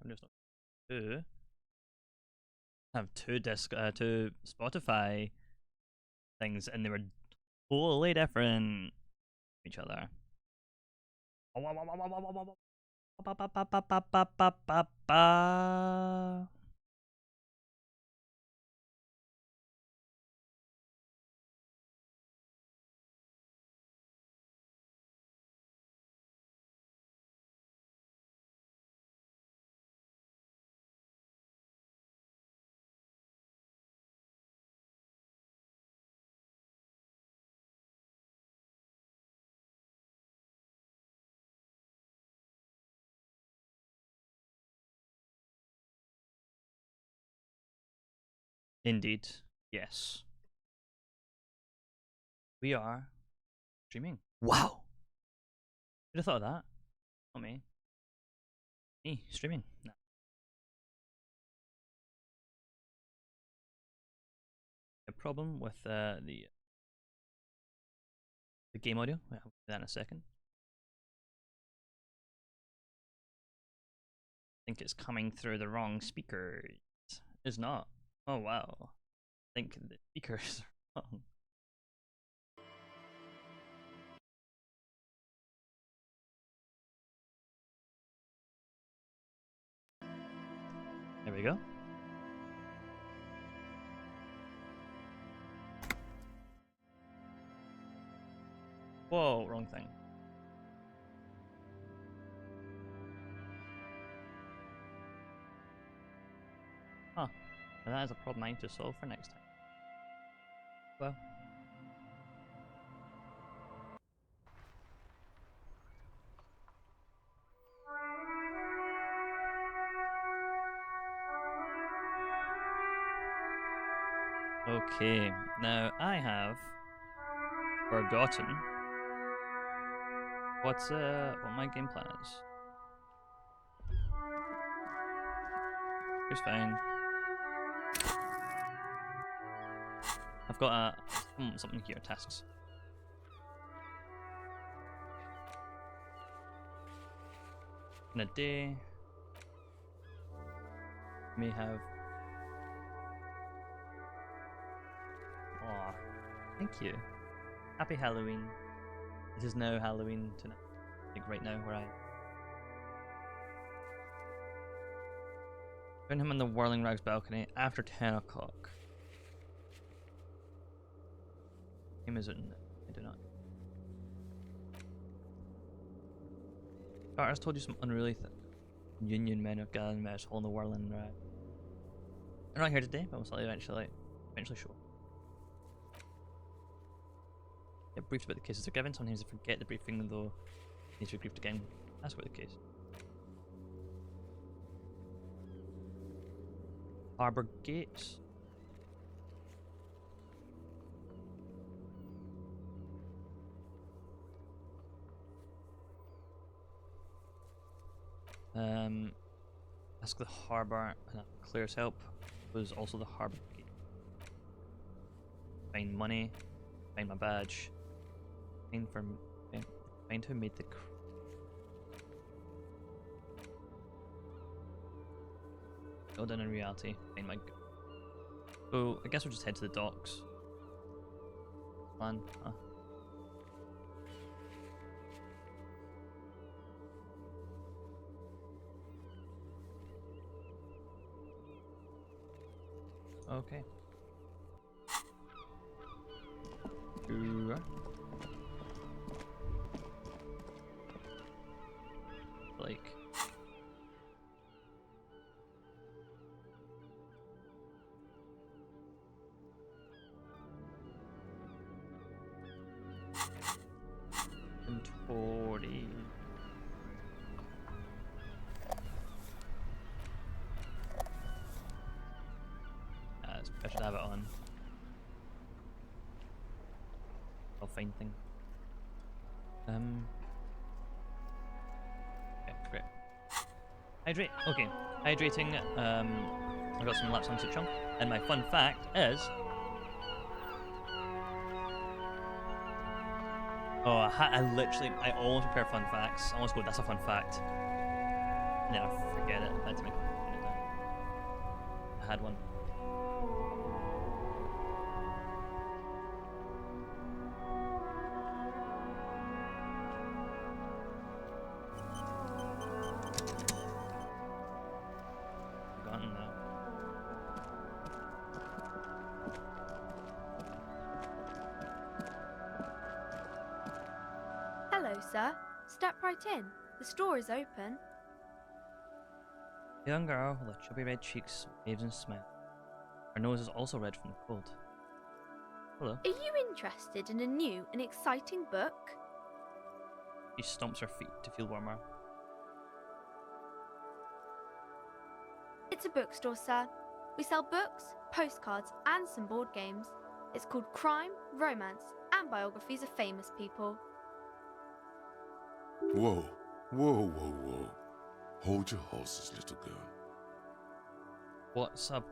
I'm just not two. I have two Spotify things, and they were totally different from each other. Indeed, yes. We are streaming. Wow! Who'd have thought of that? Not me. Me, streaming. No. A problem with the game audio. Wait, I'll do that in a second. I think it's coming through the wrong speakers. It's not. Oh wow. I think the speakers are wrong. There we go. Whoa, wrong thing. Huh. Well, that is a problem I need to solve for next time. Well. Okay, now I have forgotten what my game plan is. It's fine. I've got something here, tasks. In a day, may have. Aw, thank you. Happy Halloween. It is now Halloween tonight. Like right now, where I found him on the Whirling Rags balcony after 10 o'clock. Game is it? I do not. Carter's told you some unruly Union men of Gallon hole in the Whirling Rag. They're not here today, but we'll eventually show. Get briefed about the cases they're given. Sometimes they forget the briefing, though need to be briefed again. That's about the case. Harbour gates. Ask the harbour and Claire's help was also the harbour gate. Find money. Find my badge. Find who made the. Go down in reality. Find my. So I guess we'll just head to the docks. Plan. Huh? Okay. Like. Inventory. I should have it on. I'll find thing. Okay, great. Hydrate. Okay, hydrating. I got some laps on Chunk, and my fun fact is. Oh, I almost prepare fun facts. I almost go, that's a fun fact. And then I forget it. I had to make it down. I had one. Forgotten now. Hello, sir. Step right in. The store is open. A young girl with chubby red cheeks waves and smiles. Her nose is also red from the cold. Hello. Are you interested in a new and exciting book? She stomps her feet to feel warmer. It's a bookstore, sir. We sell books, postcards, and some board games. It's called Crime, Romance, and Biographies of Famous People. Whoa, whoa, whoa, whoa. Hold your horses, little girl. What's up?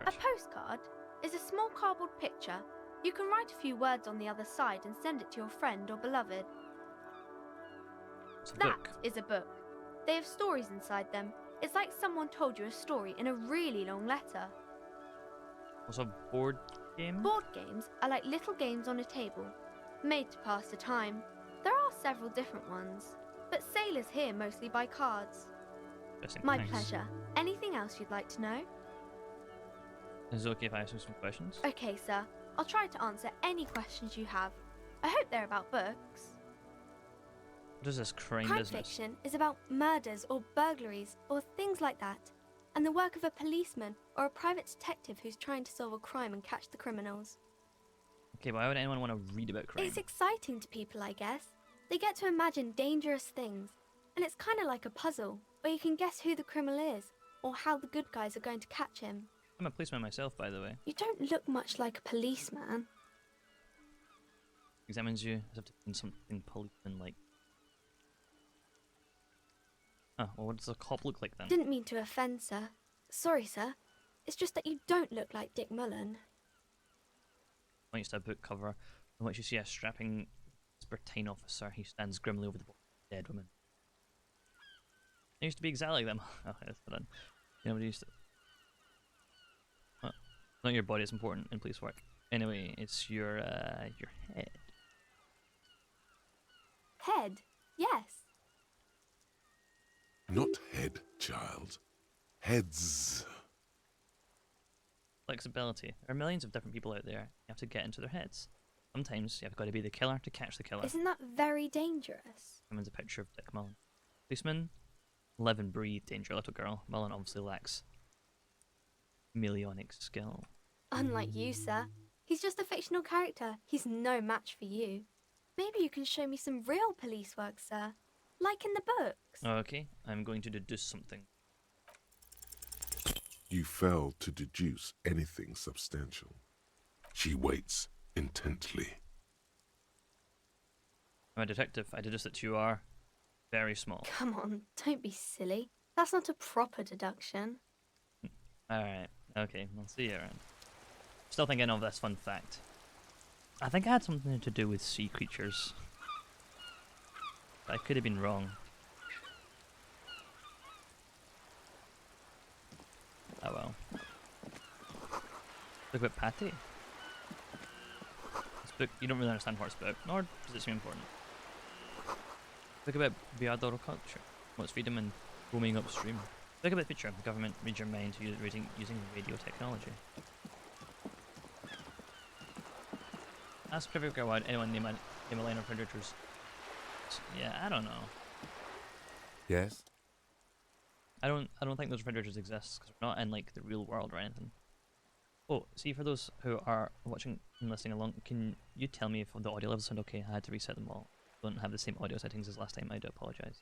A postcard is a small cardboard picture. You can write a few words on the other side and send it to your friend or beloved. It's a That book. is a book. They have stories inside them. It's like someone told you a story in a really long letter. What's a board game? Board games are like little games on a table, made to pass the time. There are several different ones, but sailors here mostly buy cards. Interesting, My thanks. pleasure. Anything else you'd like to know? Is it okay if I ask you some questions? Okay, sir. I'll try to answer any questions you have. I hope they're about books. What is this crime Crime business? fiction is about murders or burglaries or things like that, and the work of a policeman or a private detective who's trying to solve a crime and catch the criminals. Okay, why would anyone want to read about crime? It's exciting to people, I guess. They get to imagine dangerous things, and it's kind of like a puzzle, where you can guess who the criminal is, or how the good guys are going to catch him. I'm a policeman myself, by the way. You don't look much like a policeman. Examines you as if to find something policeman-like. Oh, well, what does a cop look like then? Didn't mean to offend, sir. Sorry, sir. It's just that you don't look like Dick Mullen. Points to a book cover on which you see a strapping Spartan officer. He stands grimly over the body of a dead woman. I used to be exactly like them. Oh, yes, hold on. Nobody used to. Oh, not your body is important in police work. Anyway, it's your head. Head? Yes. Not head, child. Heads. Flexibility. There are millions of different people out there. You have to get into their heads. Sometimes you've got to be the killer to catch the killer. Isn't that very dangerous? Someone's a picture of Dick Mullen. Policeman, live and breathe danger, little girl. Mullen obviously lacks chameleonic skill. Unlike you, sir. He's just a fictional character. He's no match for you. Maybe you can show me some real police work, sir. Like in the books. Okay, I'm going to deduce something. You failed to deduce anything substantial. She waits intently. I'm a detective. I deduce that you are very small. Come on, don't be silly. That's not a proper deduction. Alright, okay, I'll see you around. Still thinking of this fun fact. I think I had something to do with sea creatures. But I could have been wrong. Oh well. Look about Patty. This book, you don't really understand what it's about, nor does it seem important. Look about Beardor culture, what's freedom and roaming upstream. Look about the future, the government reads your mind using radio technology. Ask Trivia Girl why anyone name a line of predators. Yeah, I don't know. Yes? I don't think those predators exist because we're not in like the real world or anything. Oh, see, for those who are watching and listening along, can you tell me if the audio levels sound okay? I had to reset them all. Don't have the same audio settings as last time. I do apologize.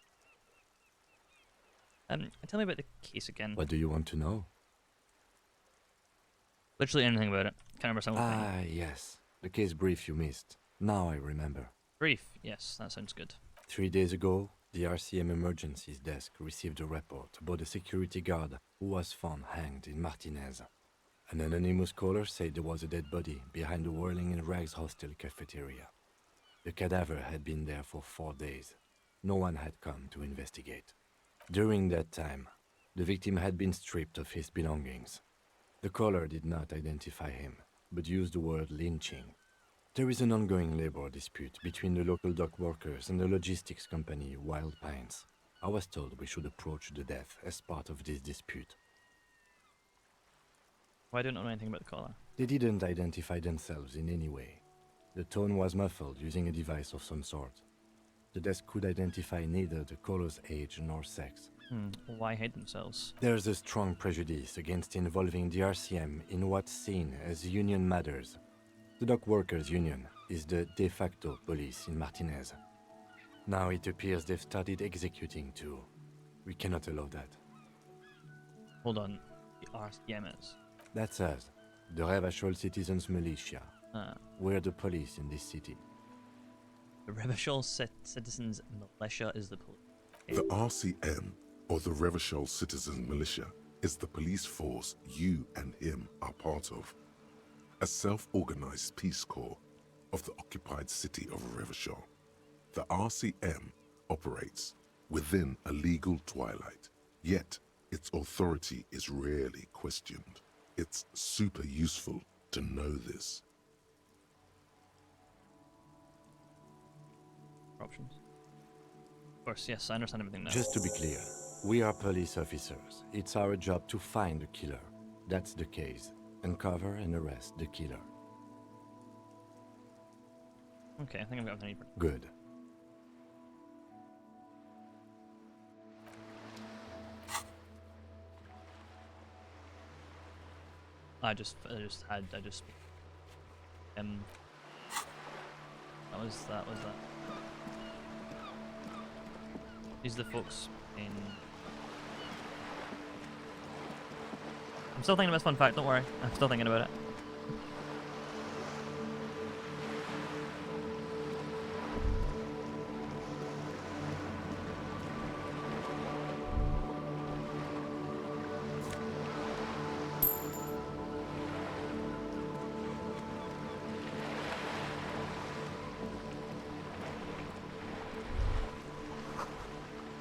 Tell me about the case again. What do you want to know? Literally anything about it. Can't remember some of the thing. Ah, yes. The case brief you missed. Now I remember. Brief. Yes, that sounds good. 3 days ago, the RCM Emergencies Desk received a report about a security guard who was found hanged in Martinez. An anonymous caller said there was a dead body behind the Whirling in Rags hostel cafeteria. The cadaver had been there for 4 days. no one had come to investigate. During that time, the victim had been stripped of his belongings. The caller did not identify him, but used the word lynching. There is an ongoing labor dispute between the local dock workers and the logistics company Wild Pines. I was told we should approach the death as part of this dispute. Well, I don't know anything about the caller. They didn't identify themselves in any way. The tone was muffled using a device of some sort. The desk could identify neither the caller's age nor sex. Why hide themselves? There's a strong prejudice against involving the RCM in what's seen as union matters. The dock workers' union is the de facto police in Martinez. Now it appears they've started executing too. We cannot allow that. Hold on. The RCM is. That's us, the Revachol Citizens Militia. We're the police in this city. The Revachol Citizens Militia is the police. The RCM, or the Revachol Citizens Militia, is the police force you and him are part of. A self-organized peace corps of the occupied city of Revachol. The RCM operates within a legal twilight, yet its authority is rarely questioned. It's super useful to know this. Options. Of course, yes, I understand everything now. Just to be clear, we are police officers. It's our job to find the killer. That's the case. Uncover and arrest the killer. Okay, I think I've got everything. Good. I just that was that. These are the folks in. I'm still thinking about this fun fact, don't worry. I'm still thinking about it.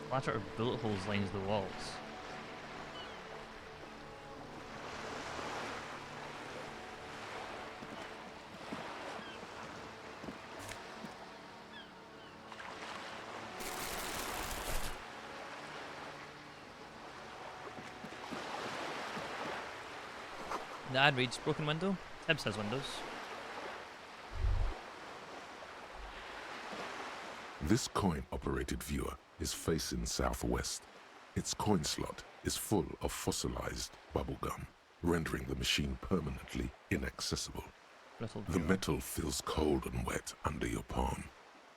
Splatter of bullet holes lines the walls. The ad reads broken window. Tibbs has windows. This coin-operated viewer is facing southwest. Its coin slot is full of fossilized bubblegum, rendering the machine permanently inaccessible. The metal feels cold and wet under your palm.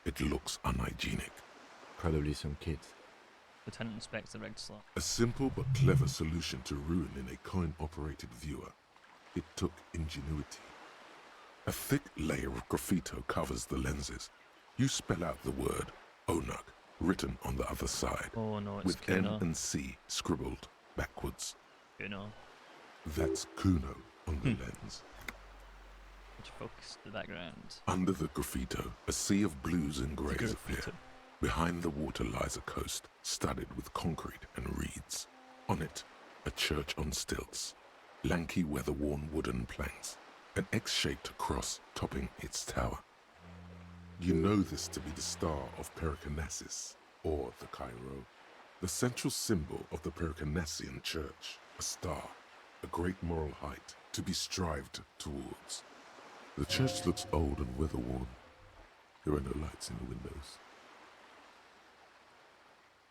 It looks unhygienic. Probably some kids. Lieutenant inspects the rigged slot. A simple but clever solution to ruining a coin-operated viewer. It took ingenuity. A thick layer of graffito covers the lenses. You spell out the word Onug written on the other side, Oh no, it's with Kuno. N and C scribbled backwards. Kuno. That's Kuno on the lens. Which focus the background. Under the graffito, a sea of blues and greys appear. Graffito. Behind the water lies a coast studded with concrete and reeds. On it, a church on stilts, lanky weather-worn wooden planks, an X-shaped cross topping its tower. You know this to be the star of Pericanasis, or the Cairo, the central symbol of the Pericanassian church, a star, a great moral height to be strived towards. The church looks old and weather-worn. There are no lights in the windows.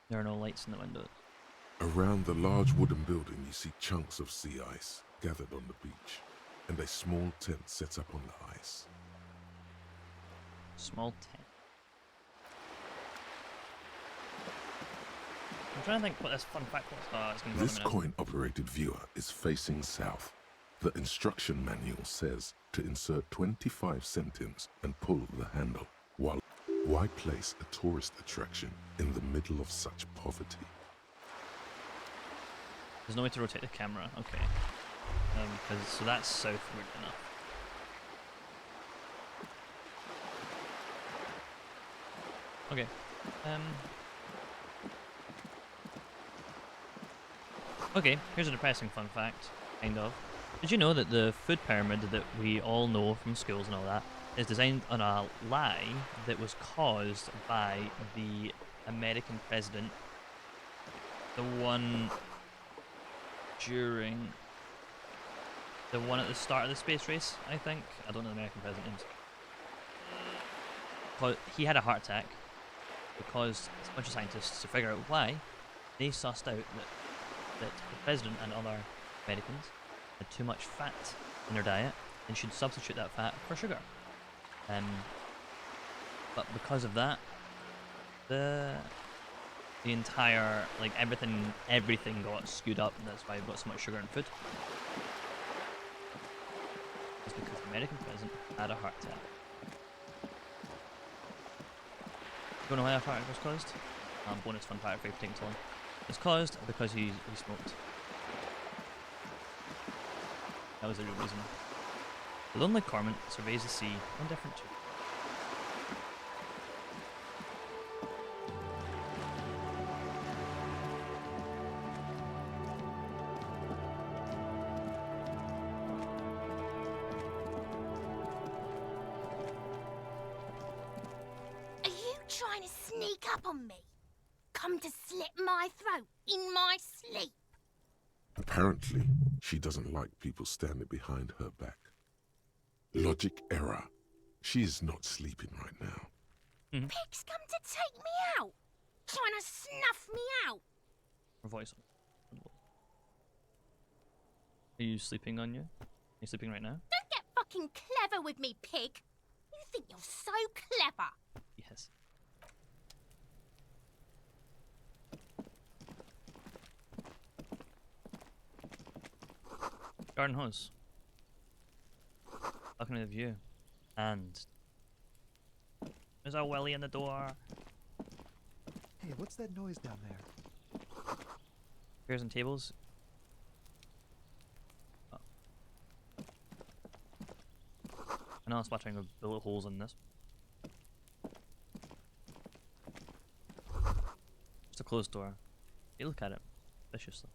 There are no lights in the windows. Around the large wooden building you see chunks of sea ice gathered on the beach, and a small tent set up on the ice. Small tent. I'm trying to think what this fun fact was. It's gonna This bother me now. coin-operated viewer is facing south. The instruction manual says to insert 25 centimes and pull the handle. Why place a tourist attraction in the middle of such poverty? There's no way to rotate the camera. Okay. So that's southward enough. Okay. Okay, here's a depressing fun fact, kind of. Did you know that the food pyramid that we all know from schools and all that is designed on a lie that was caused by the American president, the one during the one at the start of the space race, I think. I don't know the American president names. He had a heart attack because a bunch of scientists, to figure out why, they sussed out that the president and other Americans had too much fat in their diet and should substitute that fat for sugar. But because of that, the entire, like, everything got skewed up, and that's why we've got so much sugar in food. It's because the American president had a heart attack. Don't know why a heart attack was caused? Bonus fun fact for you taking too long. It's caused because he smoked. That was the real reason. The lonely cormorant surveys the sea on different too. Are you trying to sneak up on me? Come to slit my throat in my sleep? Apparently, she doesn't like people standing behind her back. Logic error. She is not sleeping right now. Pig's come to take me out, trying to snuff me out. Her voice. Are you sleeping on you? Are you sleeping right now? Don't get fucking clever with me, pig. You think you're so clever. Yes. Garden hose. Looking at the view. And there's a welly in the door. Hey, what's that noise down there? Chairs and tables. Oh. I know I'm splattering with bullet holes in this. Just a closed door. You look at it viciously.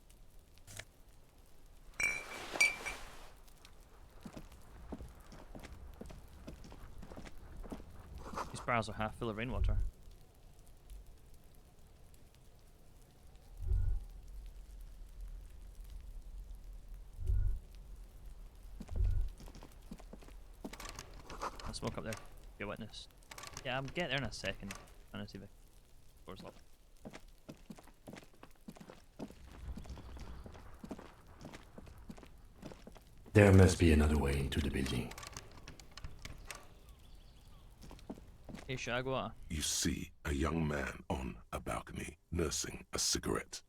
These barrels are half full of rainwater. I'll smoke up there. Be a witness. Yeah, I'll get there in a second. I'm gonna see the door's locked. There must be another way into the building. Hey, Shagwa. You see a young man on a balcony nursing a cigarette.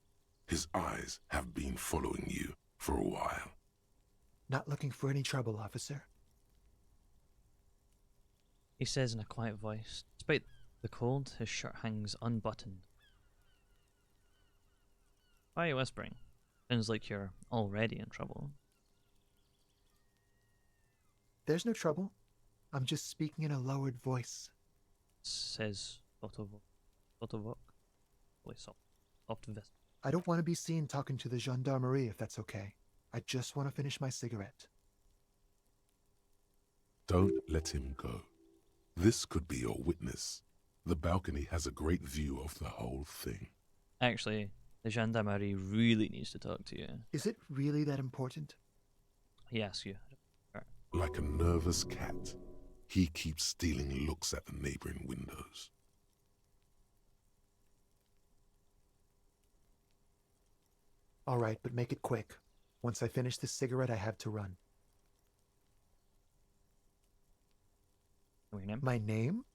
His eyes have been following you for a while. Not looking for any trouble, officer. He says in a quiet voice. Despite the cold, his shirt hangs unbuttoned. Why are you whispering? Sounds like you're already in trouble. There's no trouble. I'm just speaking in a lowered voice. Says Sotovok. Voice soft vest. I don't want to be seen talking to the gendarmerie if that's okay. I just want to finish my cigarette. Don't let him go. This could be your witness. The balcony has a great view of the whole thing. Actually, the gendarmerie really needs to talk to you. Is it really that important? He asks you. Like a nervous cat, he keeps stealing looks at the neighboring windows. All right, but make it quick. Once I finish this cigarette, I have to run. Know your name? My name?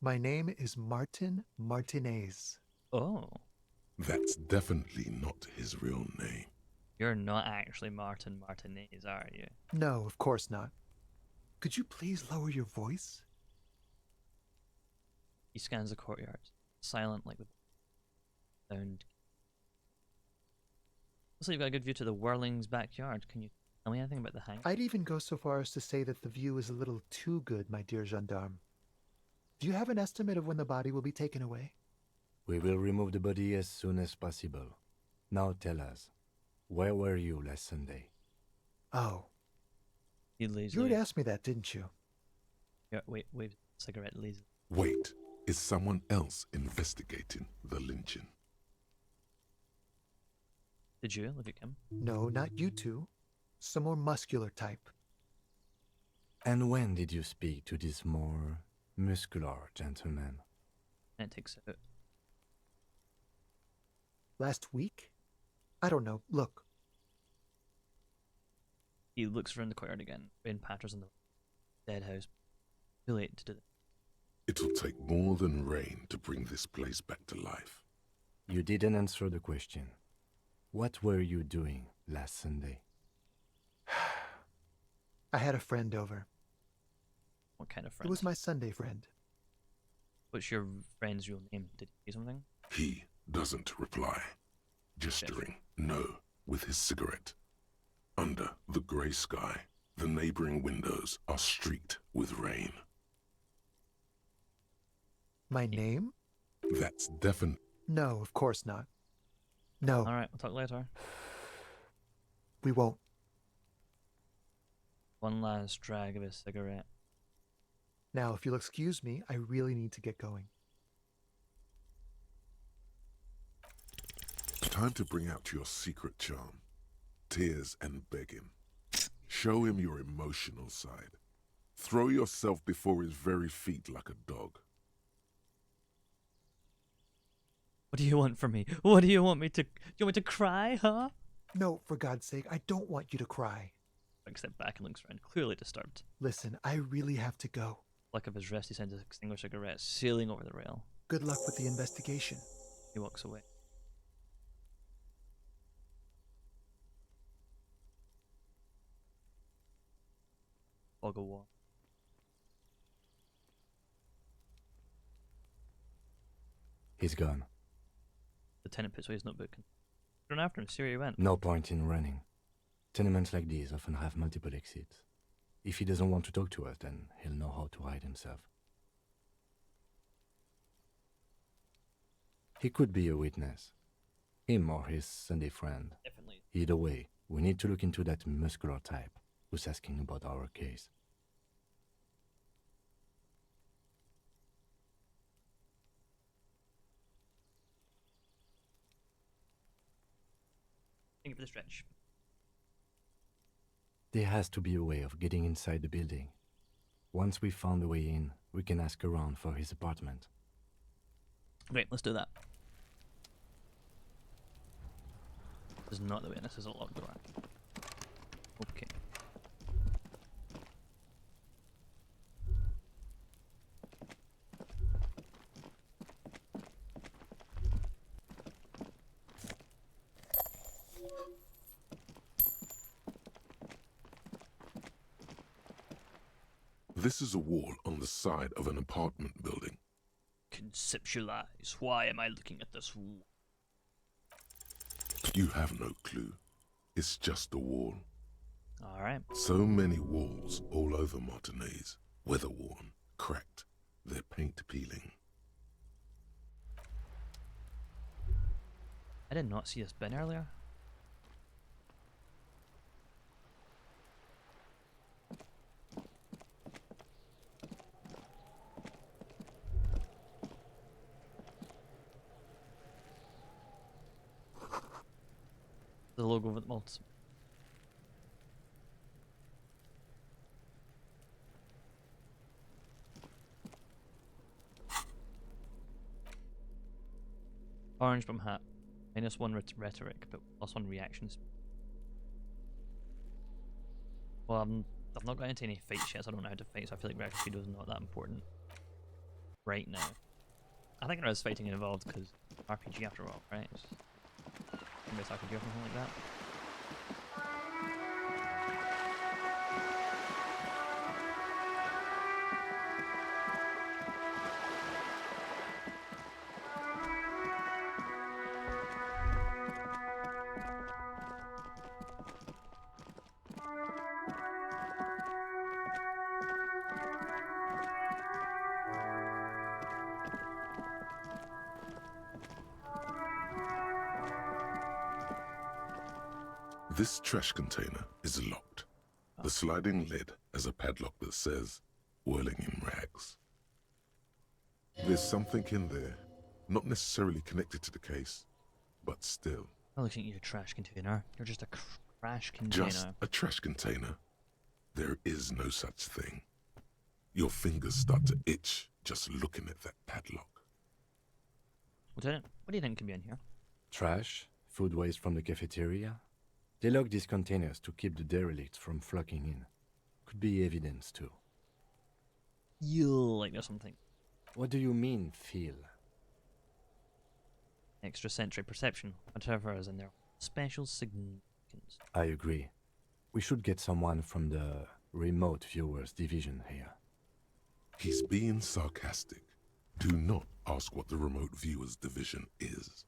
My name is Martin Martinez. Oh, That's definitely not his real name. you're not actually Martin Martinez, are you? No, of course not. Could you please lower your voice? He scans the courtyard, silent like the sound. Looks like you've got a good view to the Whirling's backyard. Can you tell me anything about the hang? I'd even go so far as to say that the view is a little too good, my dear gendarme. Do you have an estimate of when the body will be taken away? We will remove the body as soon as possible. Now tell us, Where were you last Sunday? Oh, He you lazily. already asked me that, didn't you? Yeah, wave cigarette lazily. Wait, is someone else investigating the lynching? Did you look at Kim? No, not you two. Some more muscular type. And when did you speak to this more muscular gentleman? And it takes it out. Last week? I don't know. Look, He looks around the courtyard again. Rain patters on the dead house. Too late to do that. It'll take more than rain to bring this place back to life. You didn't answer the question. What were you doing last Sunday? I had a friend over. What kind of It friend? was my Sunday friend. What's your friend's real name? Did he say something? He doesn't reply, gesturing no with his cigarette. Under the grey sky, the neighboring windows are streaked with rain. My name? That's definite. No, of course not. No, Alright, we'll talk later. we won't. One last drag of his cigarette. Now, if you'll excuse me, I really need to get going. Time to bring out your secret charm. Tears and begging. Show him your emotional side. Throw yourself before his very feet like a dog. What do you want from me? What do you want me to... Do you want me to cry, huh? No, for God's sake, I don't want you to cry. Rick steps back and looks around, clearly disturbed. Listen, I really have to go. Flick of his wrist, he sends his extinguished cigarette sailing over the rail. Good luck with the investigation. He walks away. Fog of war. He's gone. The tenant puts away his notebook. Run after him, see where he went. No point in running. Tenements like these often have multiple exits. If he doesn't want to talk to us, then he'll know how to hide himself. He could be a witness. Him or his Sunday friend. Definitely. Either way, we need to look into that muscular type who's asking about our case. Thank you for the stretch. There has to be a way of getting inside the building. Once we've found a way in, we can ask around for his apartment. Great, let's do that. This is not the way, this is a locked door. Okay. This is a wall on the side of an apartment building. Conceptualize. Why am I looking at this wall? You have no clue. It's just a wall. Alright. So many walls all over Martinez. Weather-worn, cracked, their paint peeling. I did not see this bin earlier. The logo of the malt. Orange bomb hat. -1 rhetoric, but +1 reactions. Well, I've not got into any fights yet, so I don't know how to fight, so I feel like reaction speed is not that important right now. I think there is fighting involved, because RPG after all, right? I guess I could do something like that. This trash container is locked. The sliding lid has a padlock that says, whirling in rags. There's something in there, not necessarily connected to the case, but still. I'm looking at your trash container. You're just a trash container. Just a trash container. There is no such thing. Your fingers start to itch just looking at that padlock. Lieutenant, what do you think could be in here? Trash, food waste from the cafeteria. They lock these containers to keep the derelicts from flocking in. Could be evidence too. You'll like there's something. What do you mean, feel? Extrasensory perception, whatever is in there. Special significance. I agree. We should get someone from the remote viewers division here. He's being sarcastic. Do not ask what the remote viewers division is.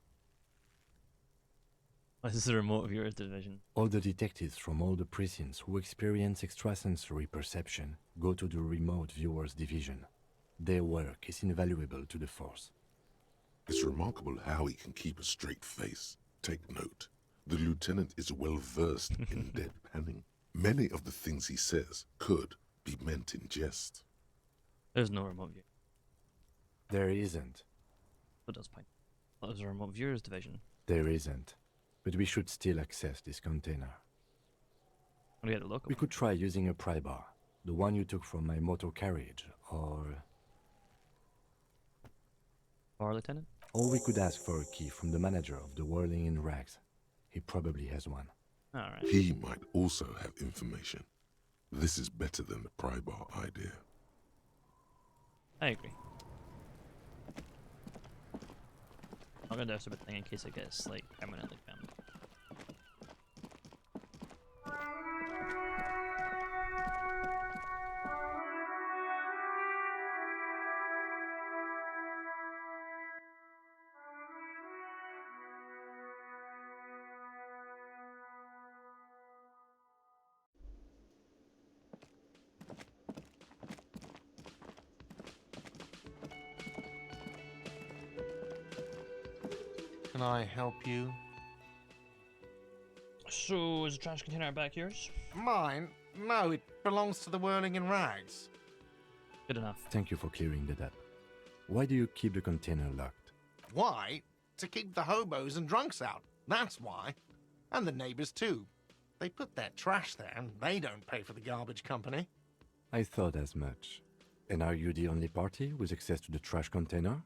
This is the remote viewers division. All the detectives from all the precincts who experience extrasensory perception go to the remote viewers division. Their work is invaluable to the force. It's remarkable how he can keep a straight face. Take note. The lieutenant is well versed in deadpanning. Many of the things he says could be meant in jest. There's no remote view. There isn't. What does point? What is a remote viewers division? There isn't. But we should still access this container. What do you get to look We could try using a pry bar. The one you took from my motor carriage, or Lieutenant? Or we could ask for a key from the manager of the Whirling in Rags. He probably has one. Alright. He might also have information. This is better than the pry bar idea. I agree. I'm gonna do a stupid thing in case it gets like permanently banned. Can I help you? So, is the trash container back yours? Mine? No, it belongs to the Whirling in Rags. Good enough. Thank you for clearing that up. Why do you keep the container locked? Why? To keep the hobos and drunks out. That's why. And the neighbors too. They put their trash there and they don't pay for the garbage company. I thought as much. And are you the only party with access to the trash container?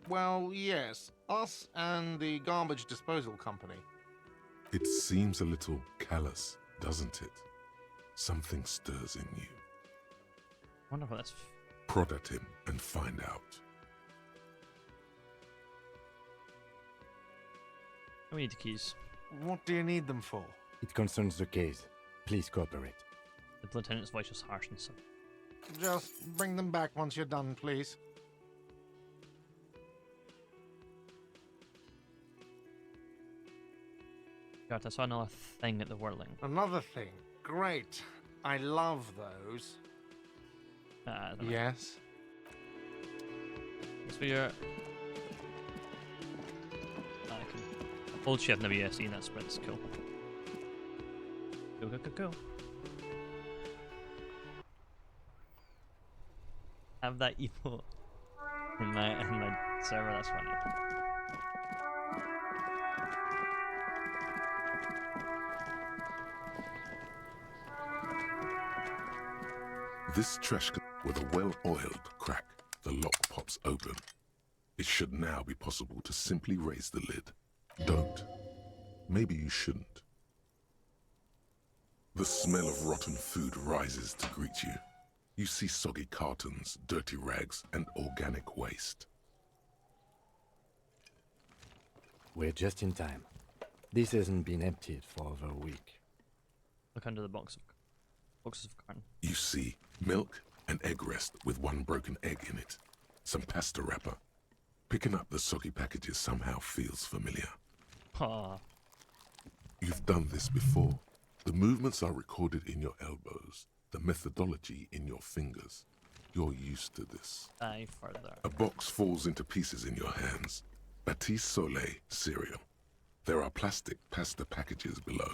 Well, yes. Us and the garbage disposal company. It seems a little callous, doesn't it? Something stirs in you. I wonder what that's. Prod at him and find out. We need the keys. What do you need them for? It concerns the case. Please cooperate. The lieutenant's voice was harsh and so. Just bring them back once you're done, please. God, I saw another thing at the whirling. Another thing. Great. I love those. Yes? So you're... I can... Hold shift in WSD and that sprint's cool. Go, go, go, go. Have that emote in my server, that's funny. This trash can, with a well-oiled crack, the lock pops open. It should now be possible to simply raise the lid. Don't. Maybe you shouldn't. The smell of rotten food rises to greet you. You see soggy cartons, dirty rags, and organic waste. We're just in time. This hasn't been emptied for over a week. Look under the boxes of corn. You see milk and egg rest with one broken egg in it. Some pasta wrapper. Picking up the soggy packages somehow feels familiar. Ah, You've done this before. The movements are recorded in your elbows, the methodology in your fingers. You're used to this. die further. A box falls into pieces in your hands. Batiste Soleil cereal. There are plastic pasta packages below.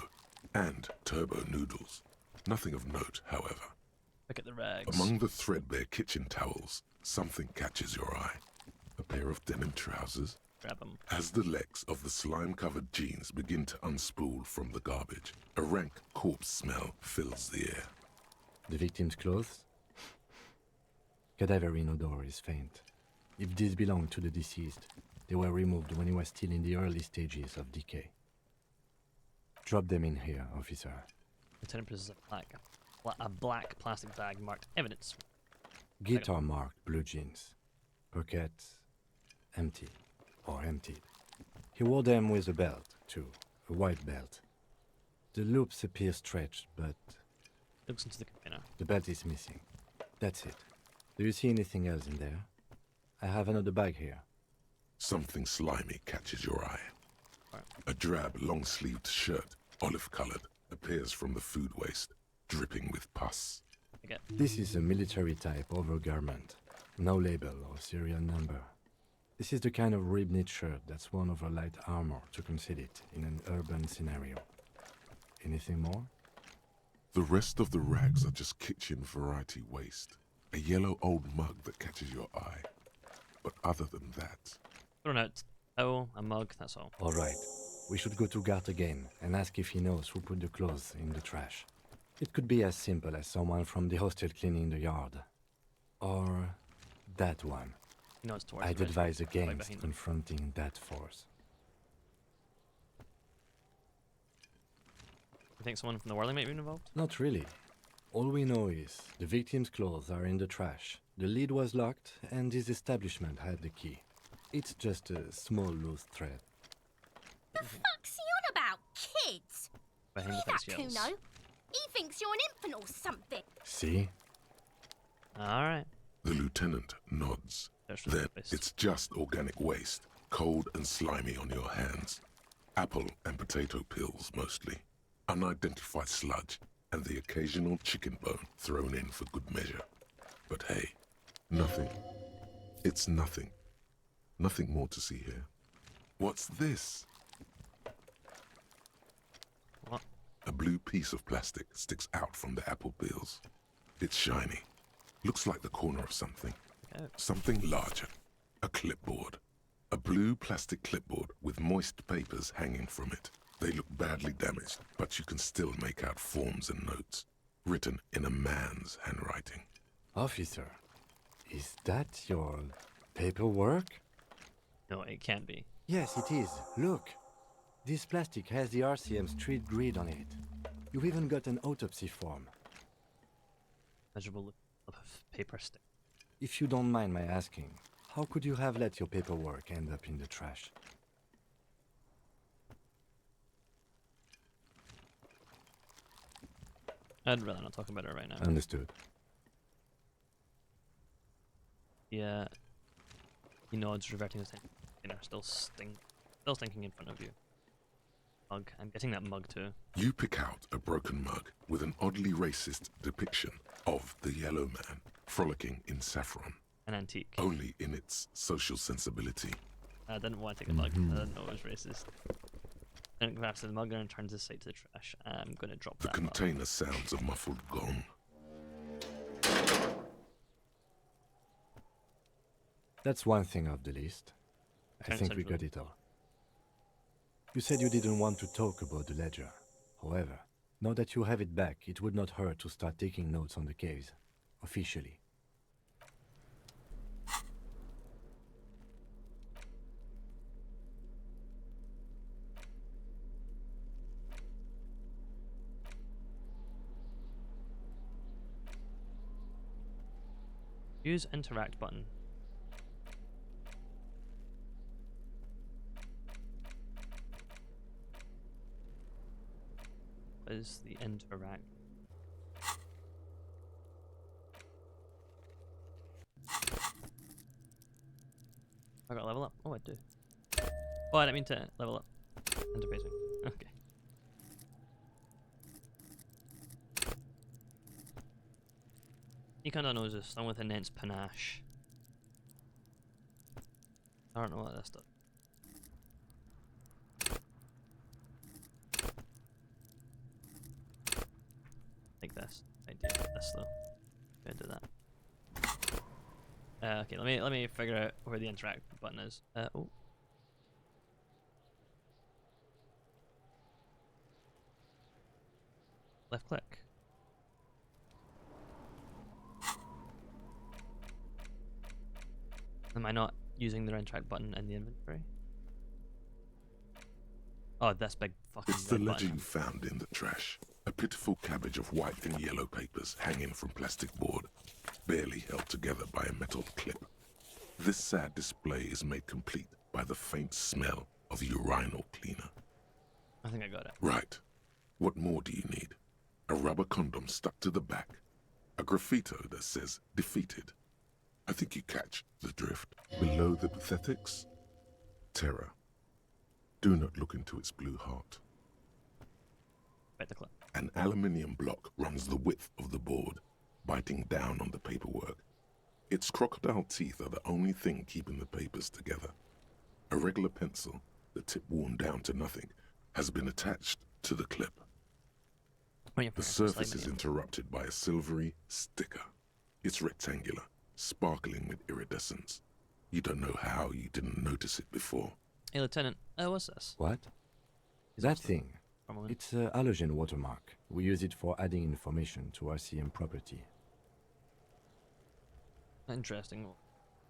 and turbo noodles. Nothing of note, however. Look at the rags. Among the threadbare kitchen towels, something catches your eye. A pair of denim trousers. Grab them. As the legs of the slime-covered jeans begin to unspool from the garbage, a rank corpse smell fills the air. The victim's clothes? Cadaverine odor is faint. If these belong to the deceased, they were removed when he was still in the early stages of decay. Drop them in here, officer. Lieutenant produces a black plastic bag marked evidence. Guitar marked blue jeans. Pockets empty or emptied. He wore them with a belt, too. A white belt. The loops appear stretched, but Looks into the container. the belt is missing. That's it. Do you see anything else in there? I have another bag here. Something slimy catches your eye. Right. A drab, long-sleeved shirt, olive-colored, appears from the food waste, dripping with pus. Okay. This is a military-type overgarment. No label or serial number. This is the kind of rib-knit shirt that's worn over light armor to conceal it in an urban scenario. Anything more? The rest of the rags are just kitchen variety waste. A yellow old mug that catches your eye. But other than that, Thrown out. Oh, a mug, that's all. All right. We should go to Gart again and ask if he knows who put the clothes in the trash. It could be as simple as someone from the hostel cleaning the yard. Or that one. He nods towards I'd the advise right against behind him. confronting that force. You think someone from the whirling might be involved? Not really. All we know is the victim's clothes are in the trash, the lid was locked, and his establishment had the key. It's just a small loose thread. The fuck's he on about, kids? Behind Hear the that, fence yells. Kuno? He thinks you're an infant or something. See? Alright. the lieutenant nods. There's the Then waste. it's just organic waste, cold and slimy on your hands. Apple and potato peels mostly. Unidentified sludge, and the occasional chicken bone thrown in for good measure. But hey, nothing. It's nothing. Nothing more to see here. What's this? What? A blue piece of plastic sticks out from the apple peels. It's shiny. Looks like the corner of something. Oh. Something larger. A clipboard. A blue plastic clipboard with moist papers hanging from it. They look badly damaged, but you can still make out forms and notes, written in a man's handwriting. Officer, is that your paperwork? No, it can't be. Yes, it is. Look. This plastic has the RCM street grid on it. You've even got an autopsy form. Measurable of paper stick. If you don't mind my asking, how could you have let your paperwork end up in the trash? I'd rather not talk about it right now. Understood. Yeah. He nods, reverting his attention. Still stinking in front of you. Mug. I'm getting that mug too. You pick out a broken mug with an oddly racist depiction of the yellow man frolicking in saffron, An antique. only in its social sensibility. I didn't want to take a mug. I didn't know it was racist. And grabs the mug and turns his sight to the trash. I'm gonna drop The that mug. container sounds a muffled gong. That's one thing off the list. I Turn think we central. got it all. You said you didn't want to talk about the ledger. However, now that you have it back, it would not hurt to start taking notes on the case. Officially. Use interact button. What is the interact? I got level up. Oh, I do. Oh, I didn't mean to level up. Interfacing. Okay. He kinda knows this, someone with immense panache. I don't know what this does. best idea with this though. Gonna do that. Okay, let me figure out where the interact button is. Oh. Left click. Am I not using the interact button in the inventory? Oh, this big fucking It's the red ledger button. you found in the trash. A pitiful cabbage of white and yellow papers hanging from plastic board, barely held together by a metal clip. This sad display is made complete by the faint smell of urinal cleaner. I think I got it. Right. What more do you need? A rubber condom stuck to the back. A graffito that says defeated. I think you catch the drift. Below the pathetics? Terror. Do not look into its blue heart. Right the clip. An aluminium block runs the width of the board, biting down on the paperwork. Its crocodile teeth are the only thing keeping the papers together. A regular pencil, the tip worn down to nothing, has been attached to the clip. Oh, yeah, The surface is interrupted by a silvery sticker. It's rectangular, sparkling with iridescence. You don't know how you didn't notice it before. Hey, Lieutenant. What's this? What? Is That it thing. for a moment? It's a halogen watermark. We use it for adding information to RCM property. Interesting.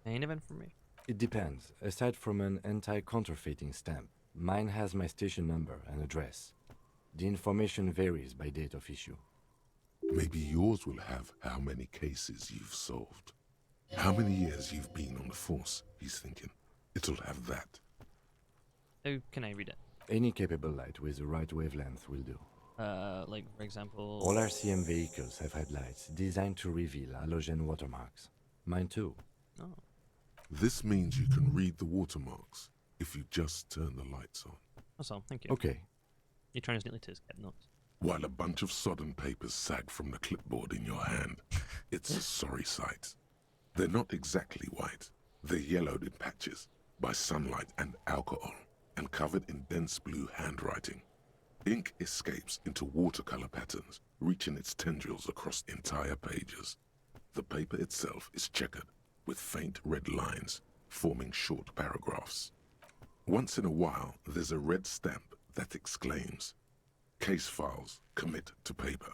Kind of information. It depends. Aside from an anti-counterfeiting stamp, mine has my station number and address. The information varies by date of issue. Maybe yours will have how many cases you've solved. How many years you've been on the force, he's thinking. It'll have that. How can I read it? Any capable light with the right wavelength will do. Like for example. All RCM vehicles have headlights designed to reveal halogen watermarks. Mine too. Oh. This means you can read the watermarks if you just turn the lights on. That's all. Thank you. Okay. You turns neatly to his head notes. While a bunch of sodden papers sag from the clipboard in your hand, it's a sorry sight. They're not exactly white. They're yellowed in patches by sunlight and alcohol, and covered in dense blue handwriting. Ink escapes into watercolor patterns, reaching its tendrils across entire pages. The paper itself is checkered, with faint red lines, forming short paragraphs. Once in a while, there's a red stamp that exclaims, "Case files commit to paper."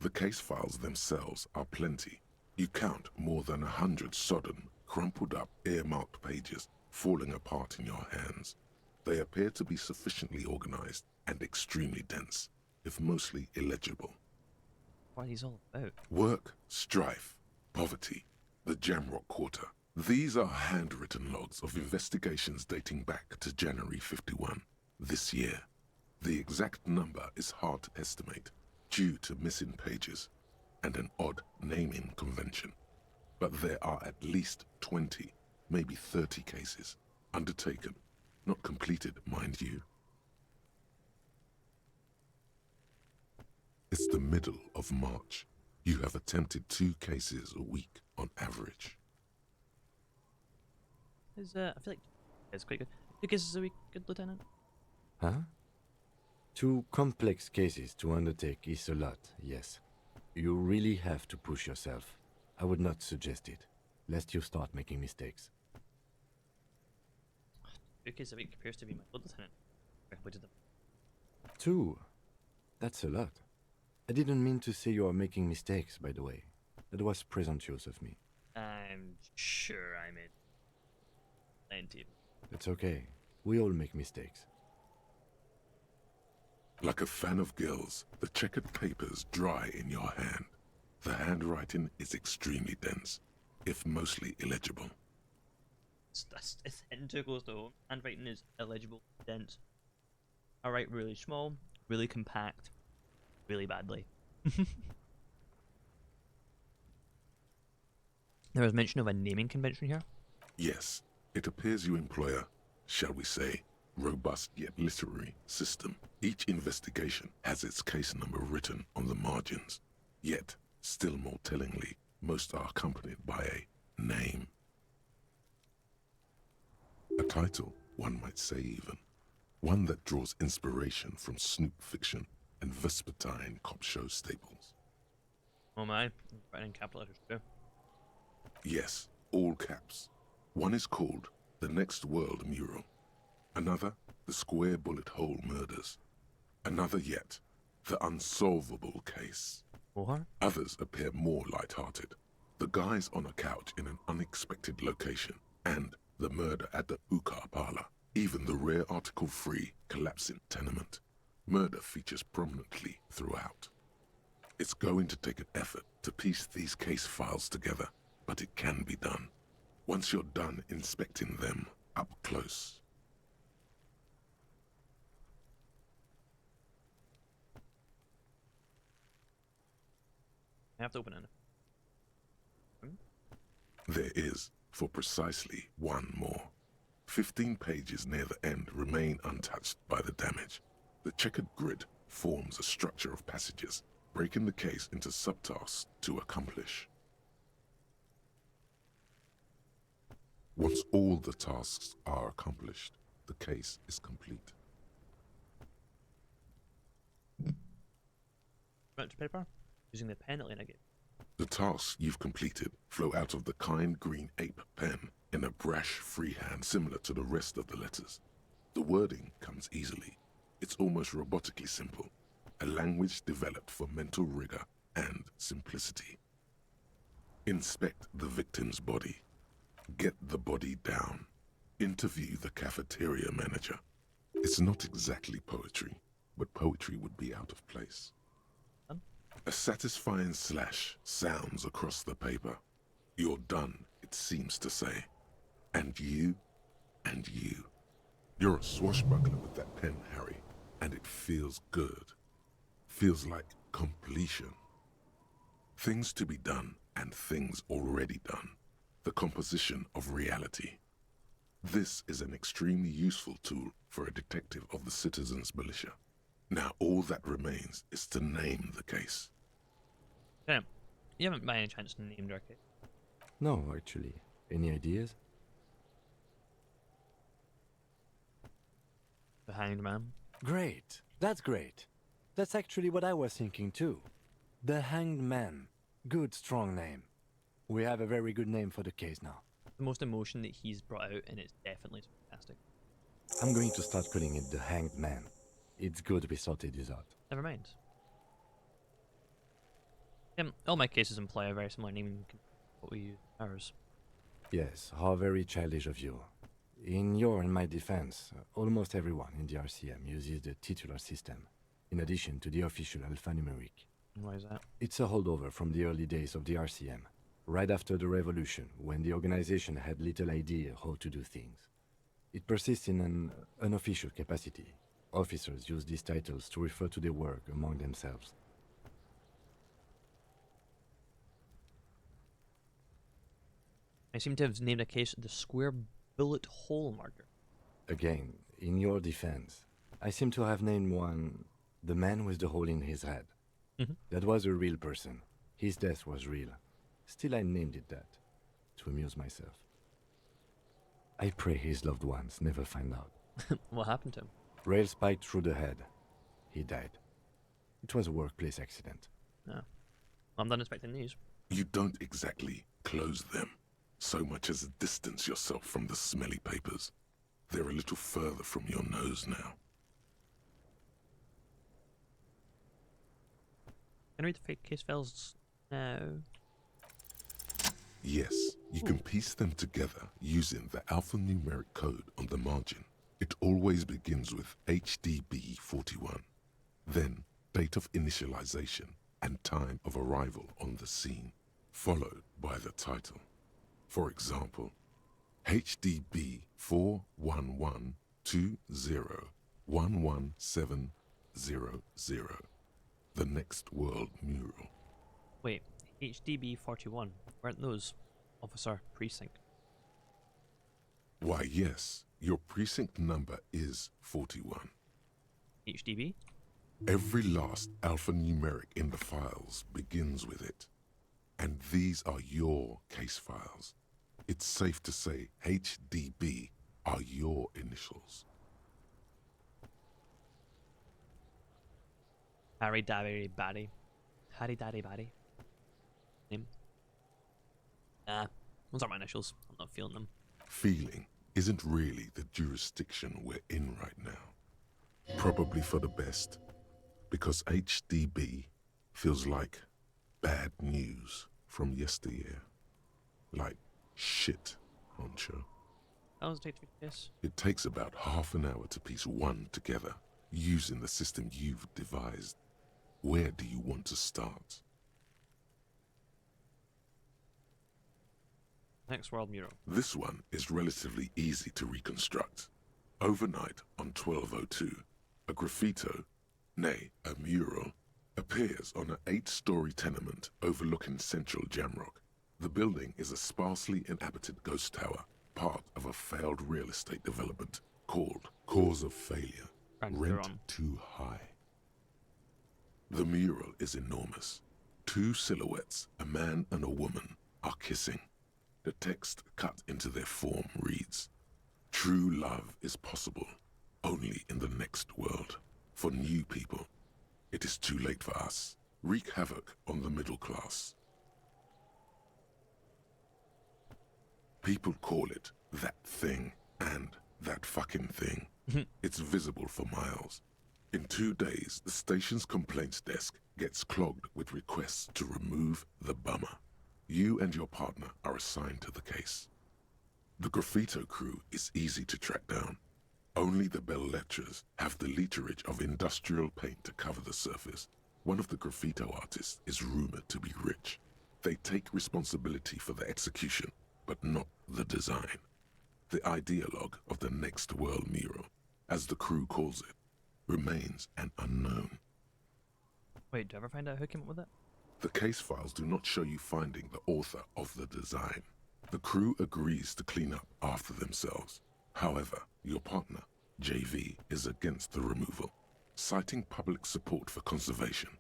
The case files themselves are plenty. You count more than 100 sodden, crumpled up, earmarked pages falling apart in your hands. They appear to be sufficiently organized and extremely dense, if mostly illegible. What are these all about? Work, strife, poverty, the Jamrock Quarter. These are handwritten logs of investigations dating back to January 51, this year. The exact number is hard to estimate due to missing pages and an odd naming convention. But there are at least 20, maybe 30 cases undertaken, not completed, mind you. It's the middle of March. You have attempted 2 cases a week on average. I feel like it's quite good. 2 cases a week, good Lieutenant. Huh? 2 complex cases to undertake is a lot, yes. You really have to push yourself. I would not suggest it, lest you start making mistakes. 2 cases a week appears to be my good Lieutenant. I completed them. 2? That's a lot. I didn't mean to say you are making mistakes, by the way. That was presumptuous of me. I'm sure I made plenty. It's okay. We all make mistakes. Like a fan of gills, the checkered papers dry in your hand. The handwriting is extremely dense, if mostly illegible. It's hitting too close to home. Handwriting is illegible, dense. I write really small, really compact, really badly. There was mention of a naming convention here. Yes, it appears you employ a, shall we say, robust yet literary system. Each investigation has its case number written on the margins. Yet, still more tellingly, most are accompanied by a name. A title, one might say even. One that draws inspiration from snoop fiction and vespertine cop show staples. Oh my, writing in capital letters too. Yes, all caps. One is called The Next World Mural. Another, The Square Bullet Hole Murders. Another yet, The Unsolvable Case. Or? Others appear more light-hearted. The guys on a couch in an unexpected location, and the murder at the hookah parlor. Even the rare article-free collapsing tenement. Murder features prominently throughout. It's going to take an effort to piece these case files together, but it can be done. Once you're done inspecting them up close. I have to open it. There is, for precisely one more. 15 pages near the end remain untouched by the damage. The checkered grid forms a structure of passages, breaking the case into subtasks to accomplish. Once all the tasks are accomplished, the case is complete. Much paper? Using the pen Elena gave. The tasks you've completed flow out of the kind green ape pen in a brash freehand similar to the rest of the letters. The wording comes easily. It's almost robotically simple, a language developed for mental rigor and simplicity. Inspect the victim's body. Get the body down. Interview the cafeteria manager. It's not exactly poetry, but poetry would be out of place. A satisfying slash sounds across the paper. You're done, it seems to say. And you, and you. You're a swashbuckler with that pen, Harry, and it feels good. Feels like completion. Things to be done and things already done. The composition of reality. This is an extremely useful tool for a detective of the citizens' militia. Now all that remains is to name the case. Yeah. You haven't by any chance named our case? No, actually. Any ideas? The Hanged Man? Great. That's great. That's actually what I was thinking too. The Hanged Man. Good, strong name. We have a very good name for the case now. The most emotion that he's brought out, and it's definitely fantastic. I'm going to start calling it the Hanged Man. It's good we sorted this out. Never mind. All my cases employ a very similar naming what we use ours. Yes, how very childish of you. In your and my defense, almost everyone in the RCM uses the titular system, in addition to the official alphanumeric. Why is that? It's a holdover from the early days of the RCM, right after the revolution, when the organization had little idea how to do things. It persists in an unofficial capacity. Officers use these titles to refer to their work among themselves. I seem to have named a case the Square Bullet Hole Murder. Again, in your defense, I seem to have named one the man with the hole in his head. Mhm. That was a real person. His death was real. Still, I named it that, to amuse myself. I pray his loved ones never find out. What happened to him? Rail spiked through the head. He died. It was a workplace accident. No. I'm done inspecting these. You don't exactly close them, so much as distance yourself from the smelly papers. They're a little further from your nose now. Can I read the fake case files now? Yes, you can piece them together using the alphanumeric code on the margin. It always begins with HDB41, then date of initialization and time of arrival on the scene, followed by the title. For example, HDB 41120111700, the Next World Mural. Wait, HDB 41. Weren't those Officer Precinct? Why, yes, your precinct number is 41. HDB? Every last alphanumeric in the files begins with it. And these are your case files. It's safe to say HDB are your initials. Harry Daddy Batty. Harry Daddy Batty. Name. Nah, those aren't my initials. I'm not feeling them. Feeling isn't really the jurisdiction we're in right now. Probably for the best, because HDB feels like bad news from yesteryear. Like shit, honcho. How long does it take to reach this? It takes about half an hour to piece one together, using the system you've devised. Where do you want to start? Next world mural. This one is relatively easy to reconstruct. Overnight on 1202, a graffito, nay, a mural, appears on an 8-story tenement overlooking central Jamrock. The building is a sparsely inhabited ghost tower, part of a failed real estate development called Cause of Failure, And Rent they're on. Too High. The mural is enormous. 2 silhouettes, a man and a woman, are kissing. The text cut into their form reads, "True love is possible only in the next world. For new people, it is too late for us. Wreak havoc on the middle class." People call it that thing and that fucking thing. It's visible for miles. In 2 days, the station's complaints desk gets clogged with requests to remove the bummer. You and your partner are assigned to the case. The graffito crew is easy to track down. Only the bell lectures have the literage of industrial paint to cover the surface. One of the graffito artists is rumored to be rich. They take responsibility for the execution, but not the design. The ideologue of the next world mural, as the crew calls it, remains an unknown. Wait, do you ever find out who came up with it? The case files do not show you finding the author of the design. The crew agrees to clean up after themselves. However, your partner, JV, is against the removal, citing public support for conservation.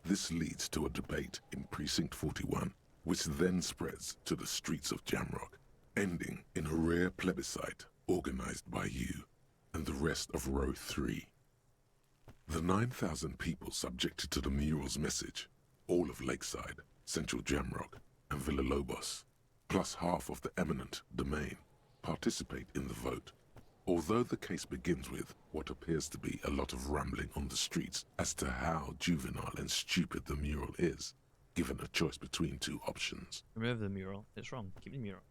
This leads to a debate in Precinct 41, which then spreads to the streets of Jamrock, ending in a rare plebiscite organized by you and the rest of Row 3. The 9,000 people subjected to the mural's message, all of Lakeside, Central Jamrock, and Villalobos, plus half of the eminent domain, participate in the vote. Although the case begins with what appears to be a lot of rambling on the streets as to how juvenile and stupid the mural is, given a choice between 2 options, Remove the mural. It's wrong. Keep the mural.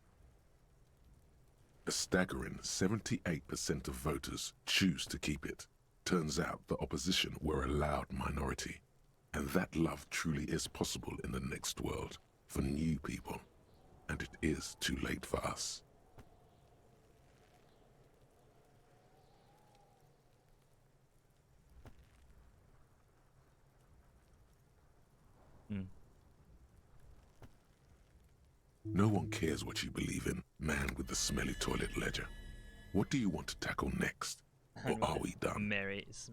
a staggering 78% of voters choose to keep it. Turns out the opposition were a loud minority, and that love truly is possible in the next world for new people, and it is too late for us. Hmm. No one cares what you believe in, man with the smelly toilet ledger. What do you want to tackle next? Or are we done? Marys.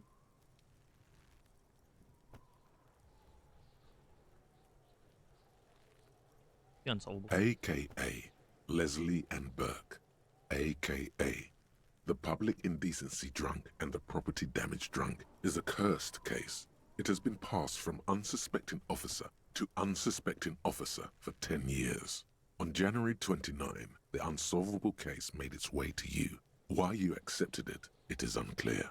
The unsolvable. AKA Leslie and Burke, AKA the public indecency drunk and the property damage drunk, is a cursed case. It has been passed from unsuspecting officer to unsuspecting officer for 10 years. On January 29, the unsolvable case made its way to you. Why you accepted it, it is unclear.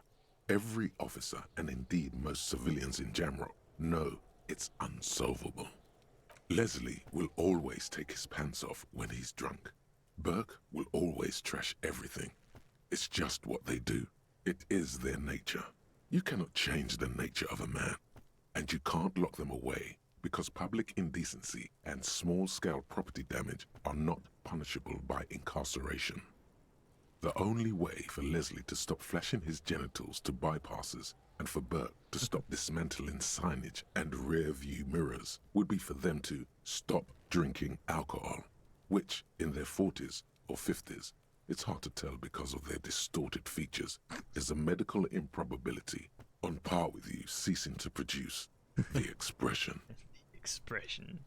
Every officer, and indeed most civilians in Jamrock, know it's unsolvable. Leslie will always take his pants off when he's drunk. Burke will always trash everything. It's just what they do. It is their nature. You cannot change the nature of a man, and you can't lock them away because public indecency and small-scale property damage are not punishable by incarceration. The only way for Leslie to stop flashing his genitals to bypassers and for Burke to stop dismantling signage and rear-view mirrors would be for them to stop drinking alcohol, which, in their 40s or 50s, it's hard to tell because of their distorted features, is a medical improbability on par with you ceasing to produce the expression. Expression.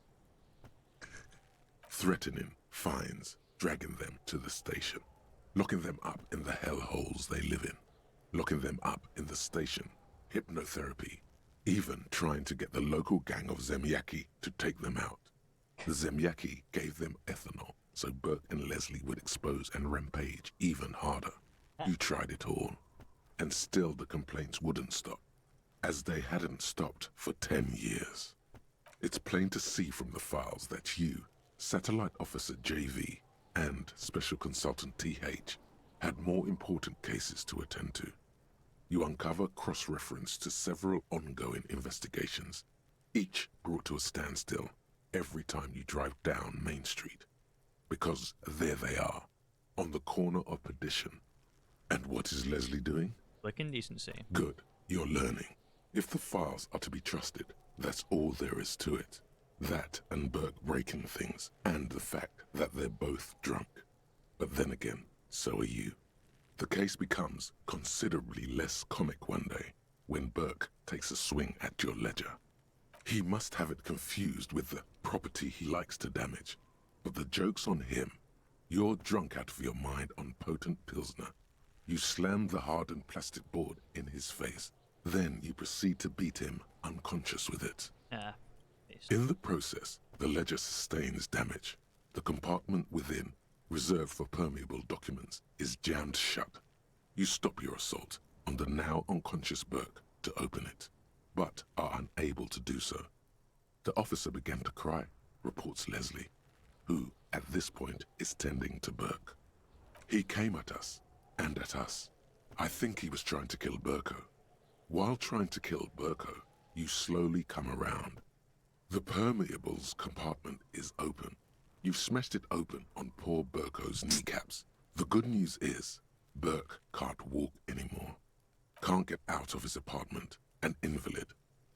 Threatening fines, dragging them to the station, locking them up in the hellholes they live in, locking them up in the station, hypnotherapy, even trying to get the local gang of Zemiaki to take them out. The Zemyaki gave them ethanol, so Burke and Leslie would expose and rampage even harder. You tried it all, and still the complaints wouldn't stop, as they hadn't stopped for 10 years. It's plain to see from the files that you, Satellite Officer JV, and Special Consultant TH had more important cases to attend to. You uncover cross-reference to several ongoing investigations, each brought to a standstill every time you drive down Main Street. Because there they are, on the corner of Perdition. And what is Leslie doing? Like indecency. Good, you're learning. If the files are to be trusted, that's all there is to it. That and Burke breaking things, and the fact that they're both drunk. But then again, so are you. The case becomes considerably less comic one day when Burke takes a swing at your ledger. He must have it confused with the property he likes to damage. But the joke's on him. You're drunk out of your mind on potent Pilsner. You slam the hardened plastic board in his face. Then you proceed to beat him unconscious with it. In the process, the ledger sustains damage. The compartment within, reserved for permeable documents, is jammed shut. You stop your assault on the now unconscious Burke to open it, but are unable to do so. The officer began to cry, reports Leslie, who, at this point, is tending to Burke. He came at us, and at us. I think he was trying to kill Burko. While trying to kill Burko, you slowly come around. The permeables compartment is open. You've smashed it open on poor Burko's kneecaps. The good news is, Burke can't walk anymore. Can't get out of his apartment, an invalid.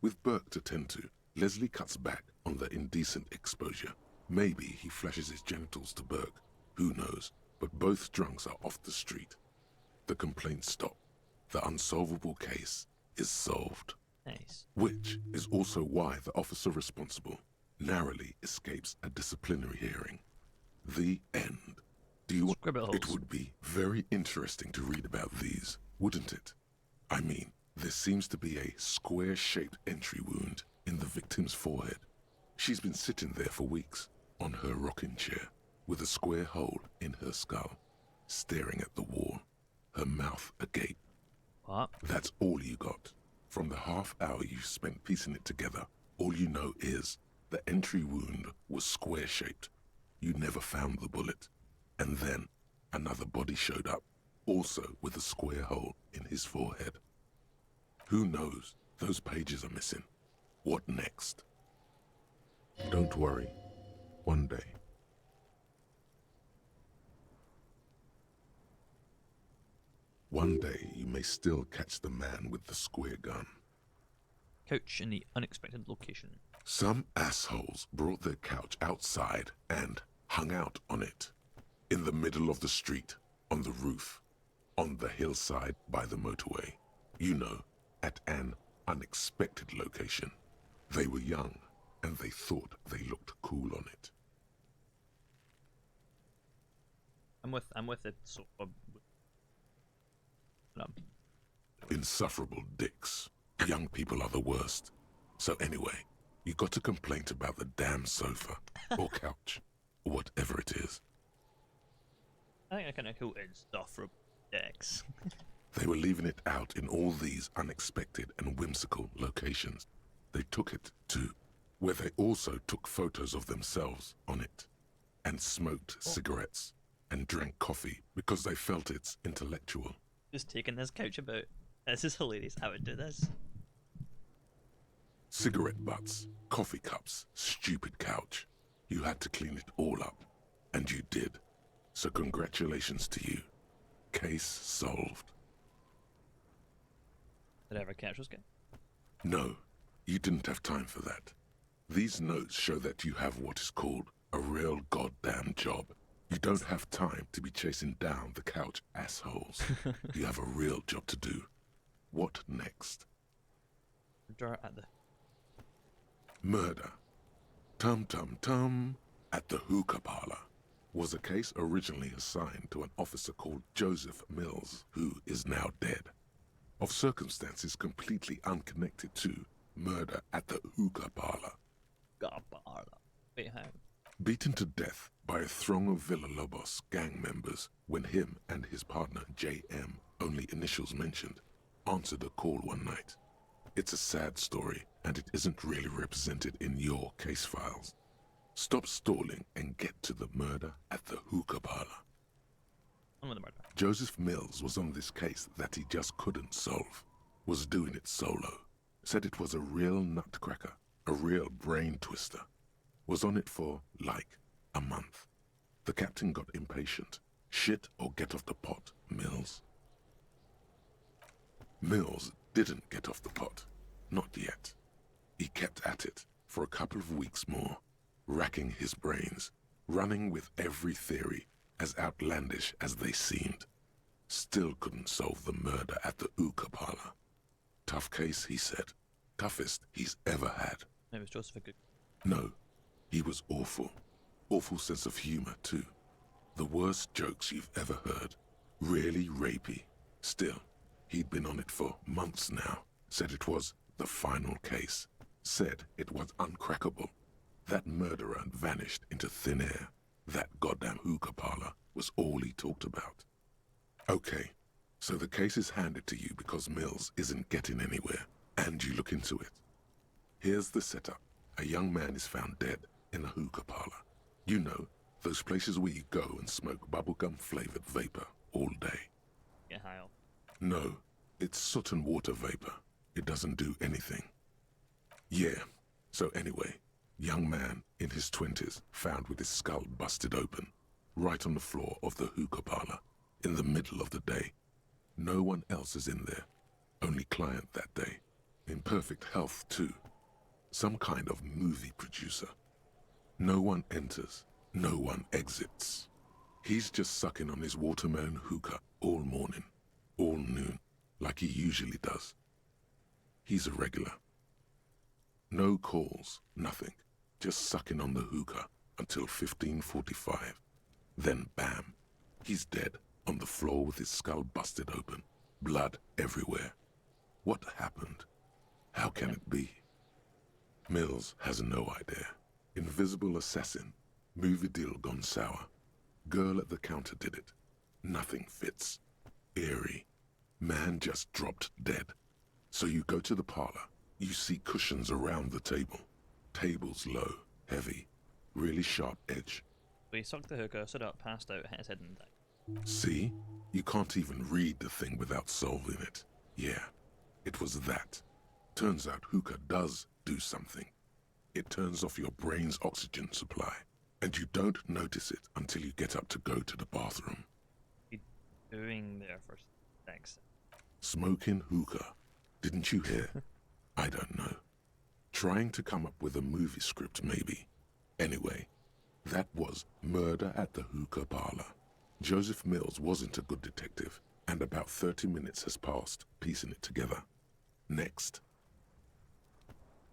With Burke to tend to, Leslie cuts back on the indecent exposure. Maybe he flashes his genitals to Burke. Who knows? But both drunks are off the street. The complaints stop. The unsolvable case is solved. Nice. Which is also why the officer responsible narrowly escapes a disciplinary hearing. The end. Do you want... It would be very interesting to read about these, wouldn't it? I mean, there seems to be a square-shaped entry wound in the victim's forehead. She's been sitting there for weeks, on her rocking chair, with a square hole in her skull, staring at the wall, her mouth agape. What? That's all you got. From the half hour you spent piecing it together, all you know is the entry wound was square-shaped. You never found the bullet. And then another body showed up, also with a square hole in his forehead. Who knows? Those pages are missing. What next? Don't worry. One day. One day you may still catch the man with the square gun. Couch in the unexpected location. Some assholes brought their couch outside and hung out on it. In the middle of the street, on the roof, on the hillside by the motorway. You know, at an unexpected location. They were young, and they thought they looked cool on it. I'm with it, so... Insufferable dicks. Young people are the worst. So anyway, you got a complaint about the damn sofa, or couch, or whatever it is. I think I kind of cool in stuff from decks. They were leaving it out in all these unexpected and whimsical locations. They took it to where they also took photos of themselves on it, and smoked cigarettes, and drank coffee because they felt it's intellectual. Just taking this couch about. This is hilarious. I would do this. Cigarette butts, coffee cups, stupid couch. You had to clean it all up, and you did. So congratulations to you. Case solved. Did I ever catch this guy? No, you didn't have time for that. These notes show that you have what is called a real goddamn job. You don't have time to be chasing down the couch assholes. You have a real job to do. What next? Murder at the... Murder. Tum tum tum at the hookah parlor was a case originally assigned to an officer called Joseph Mills, who is now dead. Of circumstances completely unconnected to murder at the hookah parlor. Hookah parlor. Wait, how? Beaten to death by a throng of Villalobos gang members when him and his partner JM, only initials mentioned, answered a call one night. It's a sad story, and it isn't really represented in your case files. Stop stalling and get to the murder at the hookah parlor. On with the murder. Joseph Mills was on this case that he just couldn't solve. Was doing it solo. Said it was a real nutcracker, a real brain twister. Was on it for, like, a month. The captain got impatient. Shit or get off the pot, Mills. Mills didn't get off the pot. Not yet. He kept at it for a couple of weeks more, racking his brains, running with every theory, as outlandish as they seemed. Still couldn't solve the murder at the hookah parlor. Tough case, he said. Toughest he's ever had. It was Joseph a good. No, he was awful. Awful sense of humor, too. The worst jokes you've ever heard. Really rapey. Still, he'd been on it for months now. Said it was the final case. Said it was uncrackable. That murderer vanished into thin air. That goddamn hookah parlor was all he talked about. Okay, so the case is handed to you because Mills isn't getting anywhere, and you look into it. Here's the setup. A young man is found dead in a hookah parlor. You know, those places where you go and smoke bubblegum-flavored vapor all day. Get high off. No, it's soot and water vapor. It doesn't do anything. Yeah, so anyway, young man in his 20s found with his skull busted open, right on the floor of the hookah parlor, in the middle of the day. No one else is in there, only client that day. In perfect health, too. Some kind of movie producer. No one enters, no one exits. He's just sucking on his watermelon hookah all morning, all noon, like he usually does. He's a regular. No calls, nothing. Just sucking on the hookah until 15:45. Then bam, he's dead on the floor with his skull busted open, blood everywhere. What happened? How can it be? Mills has no idea. Invisible assassin, movie deal gone sour. Girl at the counter did it. Nothing fits. Eerie. Man just dropped dead. So you go to the parlor. You see cushions around the table. Tables low, heavy, really sharp edge. So he sucked the hookah, stood up, passed out, hit his head and died. See? You can't even read the thing without solving it. Yeah, it was that. Turns out hookah does do something. It turns off your brain's oxygen supply, and you don't notice it until you get up to go to the bathroom. What are you doing there for sex? Smoking hookah. Didn't you hear? I don't know. Trying to come up with a movie script, maybe. Anyway, that was Murder at the Hookah Parlor. Joseph Mills wasn't a good detective, and about 30 minutes has passed piecing it together. Next.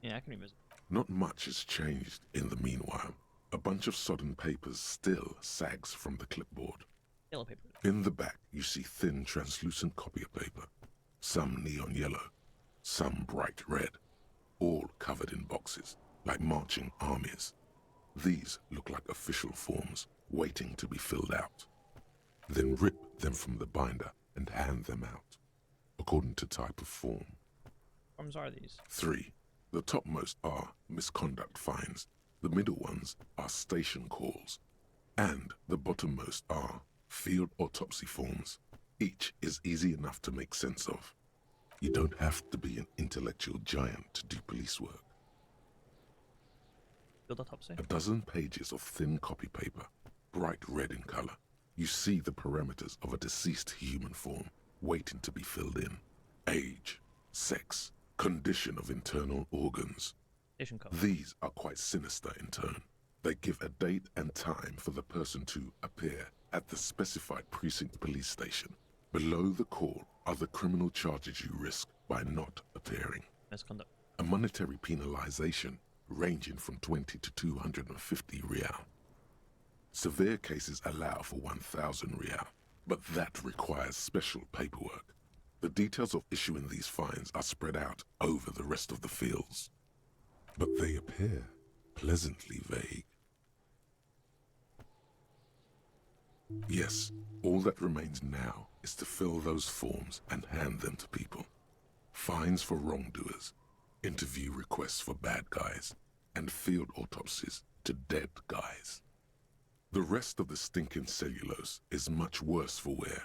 Yeah, I can revisit. Not much has changed in the meanwhile. A bunch of sodden papers still sags from the clipboard. Yellow paper. In the back, you see thin, translucent copier paper. Some neon yellow, some bright red, all covered in boxes, like marching armies. These look like official forms, waiting to be filled out. Then rip them from the binder and hand them out, according to type of form. Forms are these? 3. The topmost are misconduct fines, the middle ones are station calls, and the bottommost are field autopsy forms. Each is easy enough to make sense of. You don't have to be an intellectual giant to do police work. Field autopsy? A dozen pages of thin copy paper, bright red in color. You see the parameters of a deceased human form waiting to be filled in. Age, sex, condition of internal organs. Station code. These are quite sinister in turn. They give a date and time for the person to appear at the specified precinct police station. Below the call are the criminal charges you risk by not appearing. Misconduct. A monetary penalization ranging from 20 to 250 real. Severe cases allow for 1,000 real, but that requires special paperwork. The details of issuing these fines are spread out over the rest of the fields. But they appear pleasantly vague. Yes, all that remains now is to fill those forms and hand them to people. Fines for wrongdoers, interview requests for bad guys, and field autopsies to dead guys. The rest of the stinking cellulose is much worse for wear.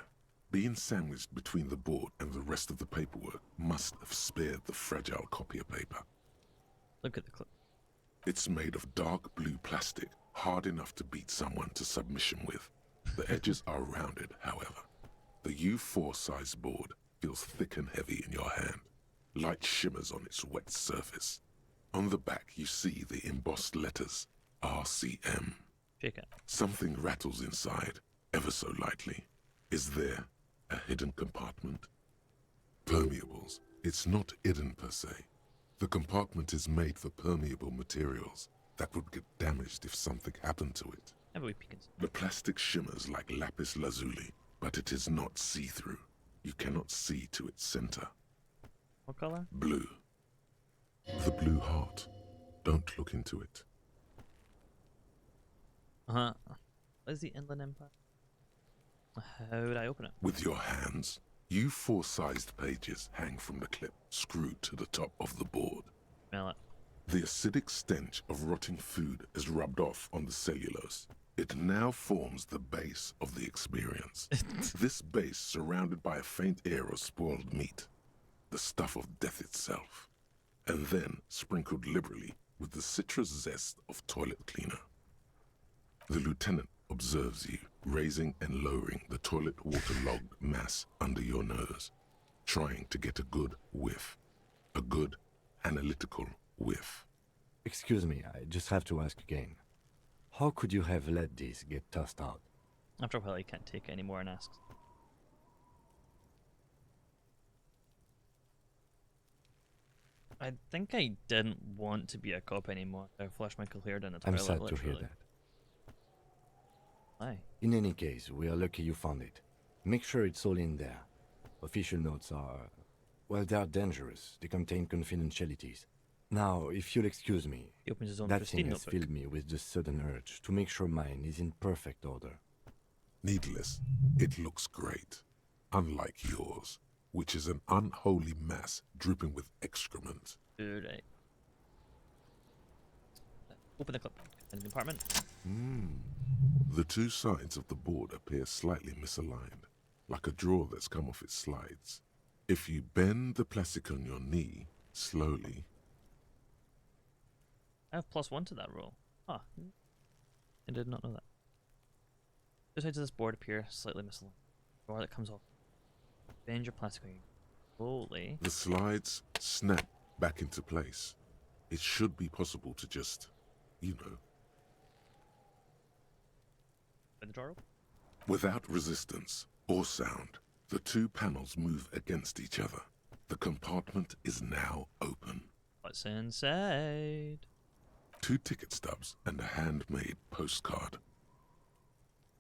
Being sandwiched between the board and the rest of the paperwork must have spared the fragile copier paper. Look at the clip. It's made of dark blue plastic, hard enough to beat someone to submission with. The edges are rounded, however. The U4 size board feels thick and heavy in your hand. Light shimmers on its wet surface. On the back you see the embossed letters, RCM. Shake it. Something rattles inside, ever so lightly. Is there a hidden compartment? Permeables. It's not hidden per se. The compartment is made for permeable materials that would get damaged if something happened to it. How about we peek inside? The plastic shimmers like lapis lazuli, but it is not see-through. You cannot see to its center. What color? Blue. The blue heart. Don't look into it. What is the Inland Empire? How would I open it? With your hands, U4-sized pages hang from the clip screwed to the top of the board. Smell it. The acidic stench of rotting food is rubbed off on the cellulose. It now forms the base of the experience. This base surrounded by a faint air of spoiled meat, the stuff of death itself, and then sprinkled liberally with the citrus zest of toilet cleaner. The lieutenant observes you, raising and lowering the toilet waterlogged mass under your nose, trying to get a good whiff. A good, analytical whiff. Excuse me, I just have to ask again. How could you have let this get tossed out? After a while, he can't take it anymore and asks. I think I didn't want to be a cop anymore. I flushed my clear down the I'm toilet, sad to literally. hear that. Why? In any case, we are lucky you found it. Make sure it's all in there. Official notes are... well, they are dangerous. They contain confidentialities. Now, if you'll excuse me, He opens his own that pristine thing has notebook. filled me with the sudden urge to make sure mine is in perfect order. Needless, it looks great. Unlike yours, which is an unholy mass dripping with excrement. Right. Open the clip. In the compartment. The two sides of the board appear slightly misaligned, like a drawer that's come off its slides. If you bend the plastic on your knee, slowly, I have +1 to that roll. Ah. I did not know that. Two sides of this board appear slightly misaligned. Drawer that comes off. Bend your plastic on your slowly. the slides snap back into place. It should be possible to just, you know, Bend the drawer open. without resistance or sound, the two panels move against each other. The compartment is now open. What's inside? 2 ticket stubs and a handmade postcard.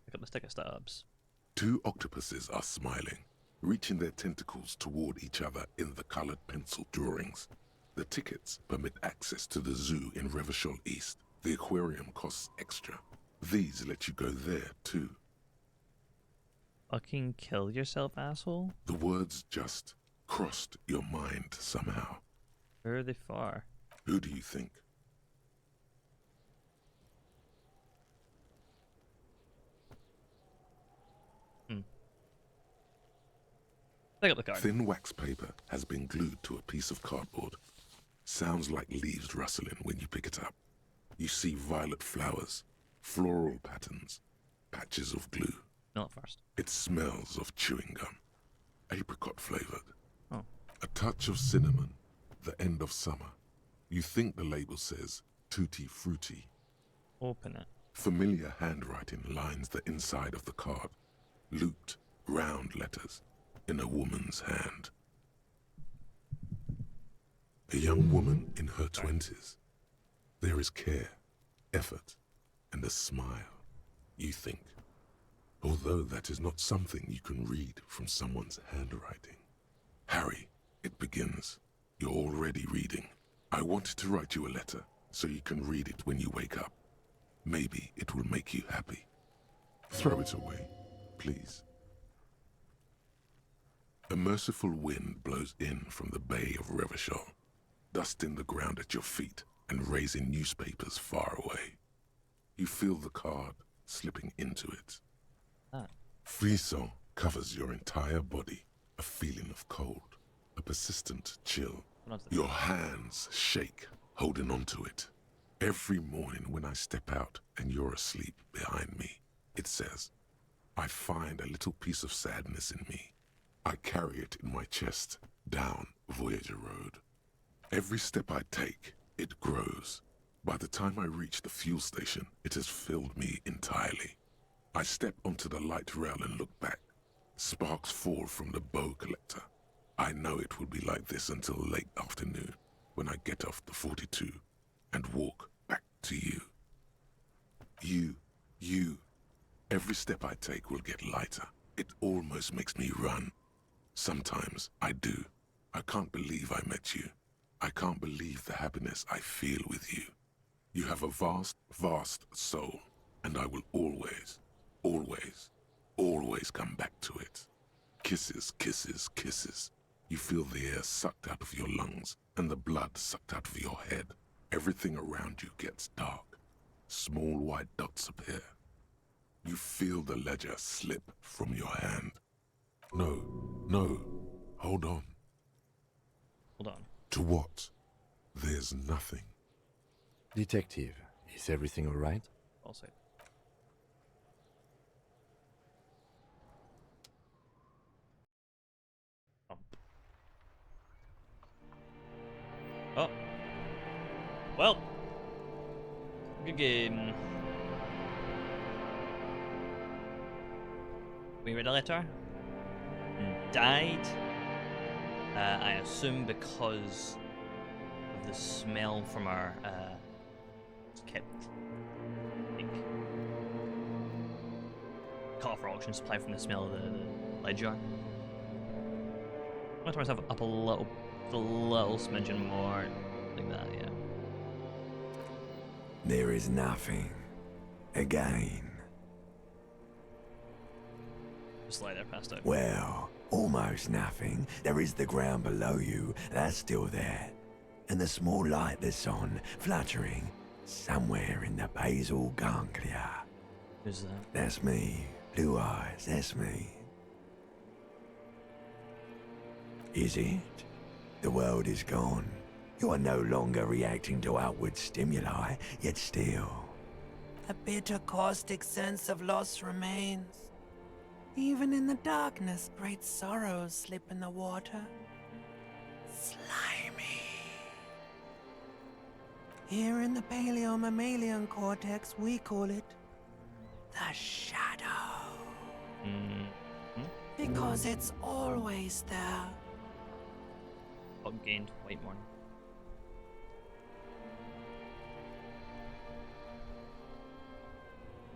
Pick up the sticker stubs. 2 octopuses are smiling, reaching their tentacles toward each other in the colored pencil drawings. The tickets permit access to the zoo in Revachol East. The aquarium costs extra. These let you go there too. Fucking kill yourself, asshole. The words just crossed your mind somehow. Where are they far? Who do you think? Pick up the card. Thin wax paper has been glued to a piece of cardboard. Sounds like leaves rustling when you pick it up. You see violet flowers, floral patterns, patches of glue. Smell it first. It smells of chewing gum, apricot flavored. Oh. A touch of cinnamon, the end of summer. You think the label says tutti frutti. Open it. Familiar handwriting lines the inside of the card. Looped, round letters in a woman's hand. A young woman in her 20s. There is care, effort, and a smile, you think. Although that is not something you can read from someone's handwriting. Harry, it begins. You're already reading. I wanted to write you a letter so you can read it when you wake up. Maybe it will make you happy. Throw it away, please. A merciful wind blows in from the Bay of Revachol, dusting the ground at your feet and raising newspapers far away. You feel the card slipping into it. Ah. Frisson covers your entire body, a feeling of cold, a persistent chill. Your hands shake, holding onto it. Every morning when I step out and you're asleep behind me, it says, I find a little piece of sadness in me. I carry it in my chest, down Voyager Road. Every step I take, it grows. By the time I reach the fuel station, it has filled me entirely. I step onto the light rail and look back. Sparks fall from the bow collector. I know it will be like this until late afternoon, when I get off the 42 and walk back to you. You. Every step I take will get lighter. It almost makes me run. Sometimes I do. I can't believe I met you. I can't believe the happiness I feel with you. You have a vast, vast soul, and I will always, always, always come back to it. Kisses, kisses, kisses. You feel the air sucked out of your lungs and the blood sucked out of your head. Everything around you gets dark. Small white dots appear. You feel the ledger slip from your hand. No, hold on. Hold on. To what? There's nothing. Detective, is everything all right? I'll say. Oh. Well. Good game. We read a letter. And died. I assume because of the smell from our kept like cut off for auction supply from the smell of the ledger. I'm gonna turn myself up a little smidgen more like that, yeah. There is nothing. Again. Just lie there passed out. Well, almost nothing. There is the ground below you. That's still there. And the small light that's on, fluttering, somewhere in the basal ganglia. Who's that? That's me. Blue eyes, that's me. Is it? The world is gone. You are no longer reacting to outward stimuli, yet still. A bitter, caustic sense of loss remains. Even in the darkness, great sorrows slip in the water. Slimy. Here in the paleo-mammalian cortex, we call it the shadow. Because it's always there. Gained white morning.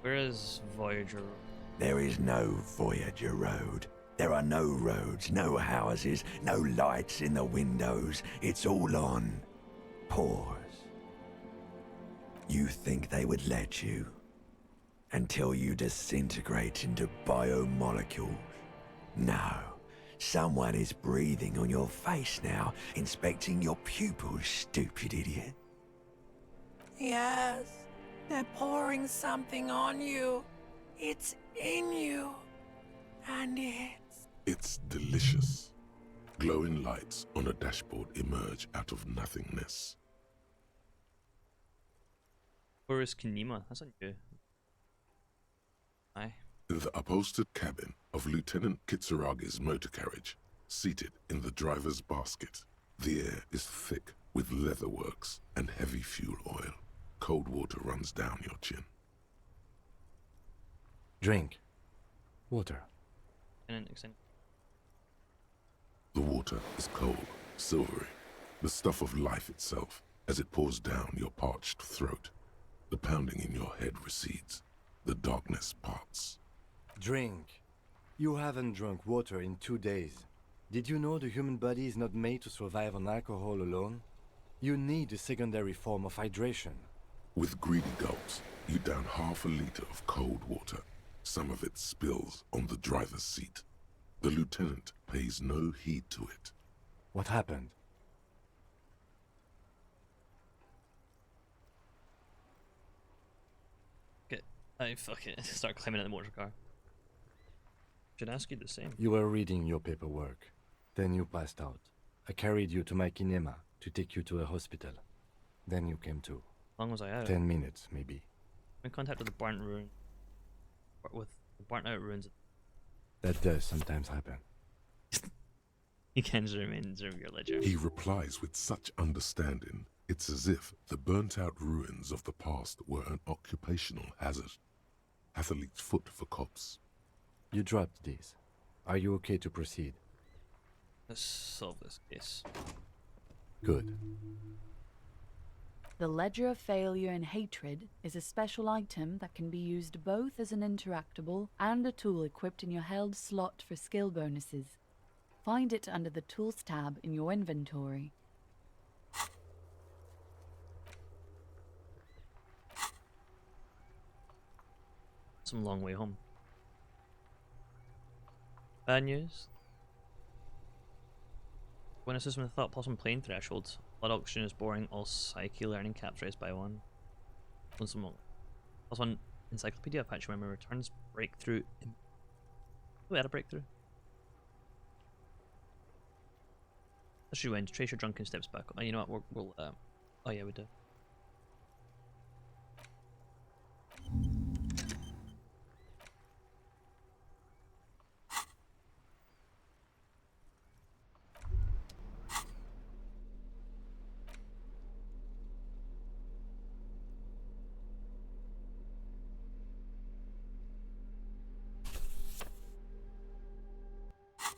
Where is Voyager? There is no Voyager Road. There are no roads, no houses, no lights in the windows. It's all on pause. You think they would let you? Until you disintegrate into biomolecules. No. Someone is breathing on your face now, inspecting your pupils, stupid idiot. Yes, they're pouring something on you. It's in you. And It's delicious. Glowing lights on a dashboard emerge out of nothingness. Where is Kinema? That's not new. Aye. In the upholstered cabin of Lieutenant Kitsuragi's motor carriage, seated in the driver's basket, the air is thick with leatherworks and heavy fuel oil. Cold water runs down your chin. Drink. Water. The water is cold, silvery, the stuff of life itself, as it pours down your parched throat. The pounding in your head recedes. The darkness parts. Drink. You haven't drunk water in 2 days. Did you know the human body is not made to survive on alcohol alone? You need a secondary form of hydration. With greedy gulps, you down half a liter of cold water, Some of it spills on the driver's seat. The lieutenant pays no heed to it. What happened? Get. I fucking start climbing in the motor car. Should ask you the same. You were reading your paperwork. Then you passed out. I carried you to my kinema to take you to a hospital. Then you came to. How long was I out? 10 minutes, maybe. I'm in contact with the burnt ruin. With the burnt out ruins. That does sometimes happen. You can zoom in, zoom your ledger. He replies with such understanding, it's as if the burnt-out ruins of the past were an occupational hazard. Athlete's foot for cops. You dropped these. Are you okay to proceed? Let's solve this case. Good. The Ledger of Failure and Hatred is a special item that can be used both as an interactable and a tool equipped in your held slot for skill bonuses. Find it under the Tools tab in your inventory. Some long way home. Bad news. When a system with a thought plus one plane threshold, blood oxygen is boring, all psyche learning caps raised by one. Plus one encyclopedia patch memory returns breakthrough. Oh, we had a breakthrough. Let's rewind. Trace your drunken steps back. Oh, you know what? We'll oh yeah, we do.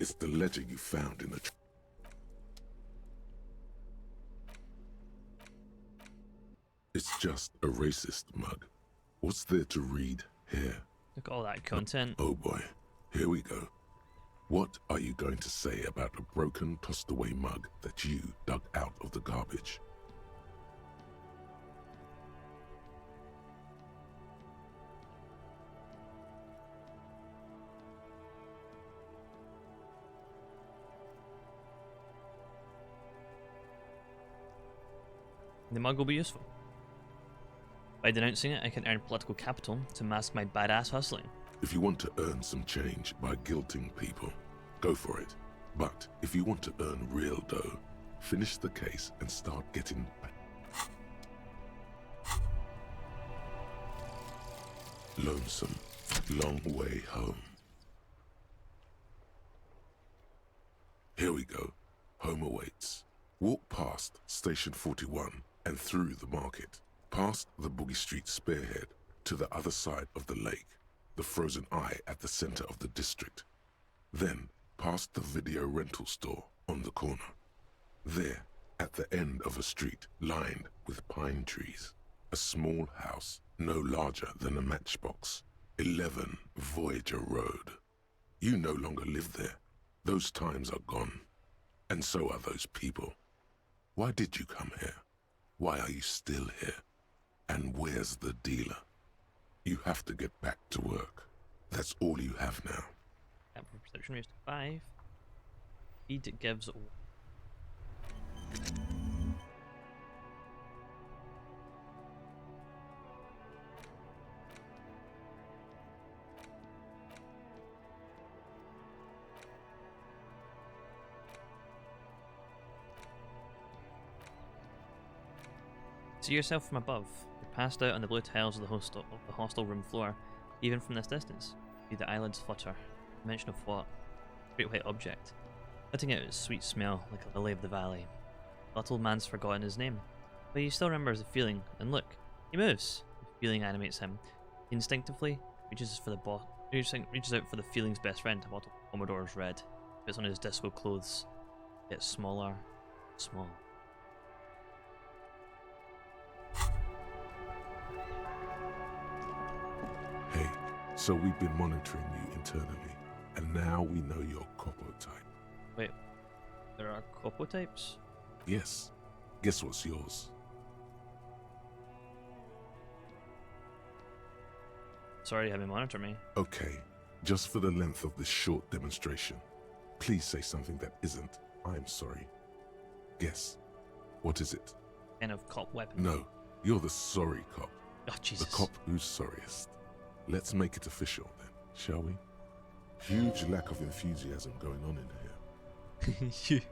It's the ledger you found in the... It's just a racist mug. What's there to read here? Look at all that content. Oh boy, here we go. What are you going to say about a broken, tossed away mug that you dug out of the garbage? The mug will be useful. By denouncing it, I can earn political capital to mask my badass hustling. If you want to earn some change by guilting people, go for it. But if you want to earn real dough, finish the case and start getting lonesome, long way home. Here we go. Home awaits. Walk past Station 41 and through the market, past the Boogie Street spearhead to the other side of the lake, the frozen eye at the center of the district. Then past the video rental store on the corner. There, at the end of a street lined with pine trees, a small house no larger than a matchbox, 11 Voyager Road. You no longer live there. Those times are gone. And so are those people. Why did you come here? Why are you still here? And where's the dealer? You have to get back to work. That's all you have now. Perception raised to 5. Speed gives. See yourself from above. You're passed out on the blue tiles of the hostel room floor. Even from this distance, see the eyelids flutter. Mention of what? Great white object. Letting out its sweet smell like a lily of the valley. The little man's forgotten his name, but he still remembers the feeling, and look, he moves. The feeling animates him. He instinctively reaches out for the feeling's best friend, a bottle of Commodore's Red. Puts on his disco clothes. Gets smaller, smaller. Hey, so we've been monitoring you internally, and now we know your Copo type. Wait, there are Copo types? Yes. Guess what's yours? sorry, have you monitor me. Okay, just for the length of this short demonstration, please say something that isn't, I'm sorry. Guess. What is it? Kind of cop weapon. No, you're the sorry cop. Oh, Jesus. The cop who's sorriest. Let's make it official then, shall we? Huge lack of enthusiasm going on in here.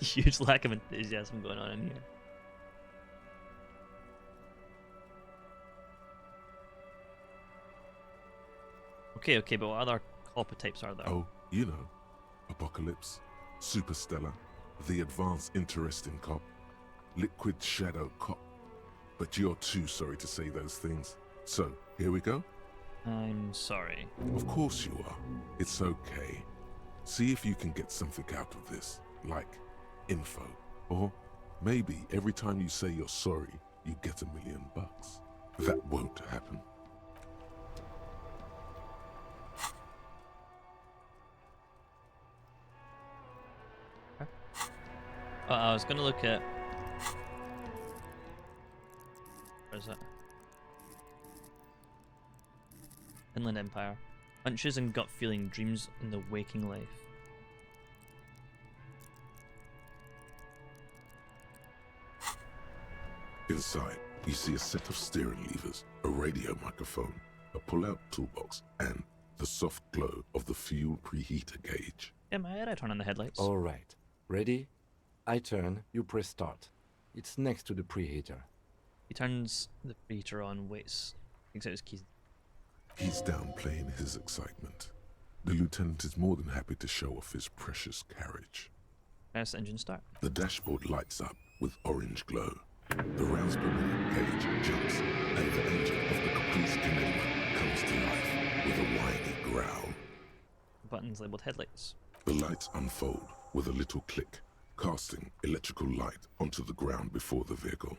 Huge lack of enthusiasm going on in here. Okay, but what other copper types are there? Oh, you know, Apocalypse, Superstellar, the Advanced Interesting Cop, Liquid Shadow Cop. But you're too sorry to say those things. So, here we go? I'm sorry. Of course you are. It's okay. See if you can get something out of this, like info. Or maybe every time you say you're sorry, you get $1 million. That won't happen. I was gonna look at... Where is it? Inland Empire. Hunches and gut feeling, dreams in the waking life. Inside, you see a set of steering levers, a radio microphone, a pull-out toolbox, and the soft glow of the fuel preheater gauge. Am I right? Turn on the headlights. All right. Ready? I turn, you press start. It's next to the preheater. He turns the preheater on, waits, takes out his keys. He's downplaying his excitement. The lieutenant is more than happy to show off his precious carriage. Press engine start. The dashboard lights up with orange glow. The rounds per minute gauge jumps, and the engine of the Caprice Canema comes to life with a whiny growl. Buttons labeled headlights. The lights unfold with a little click, casting electrical light onto the ground before the vehicle.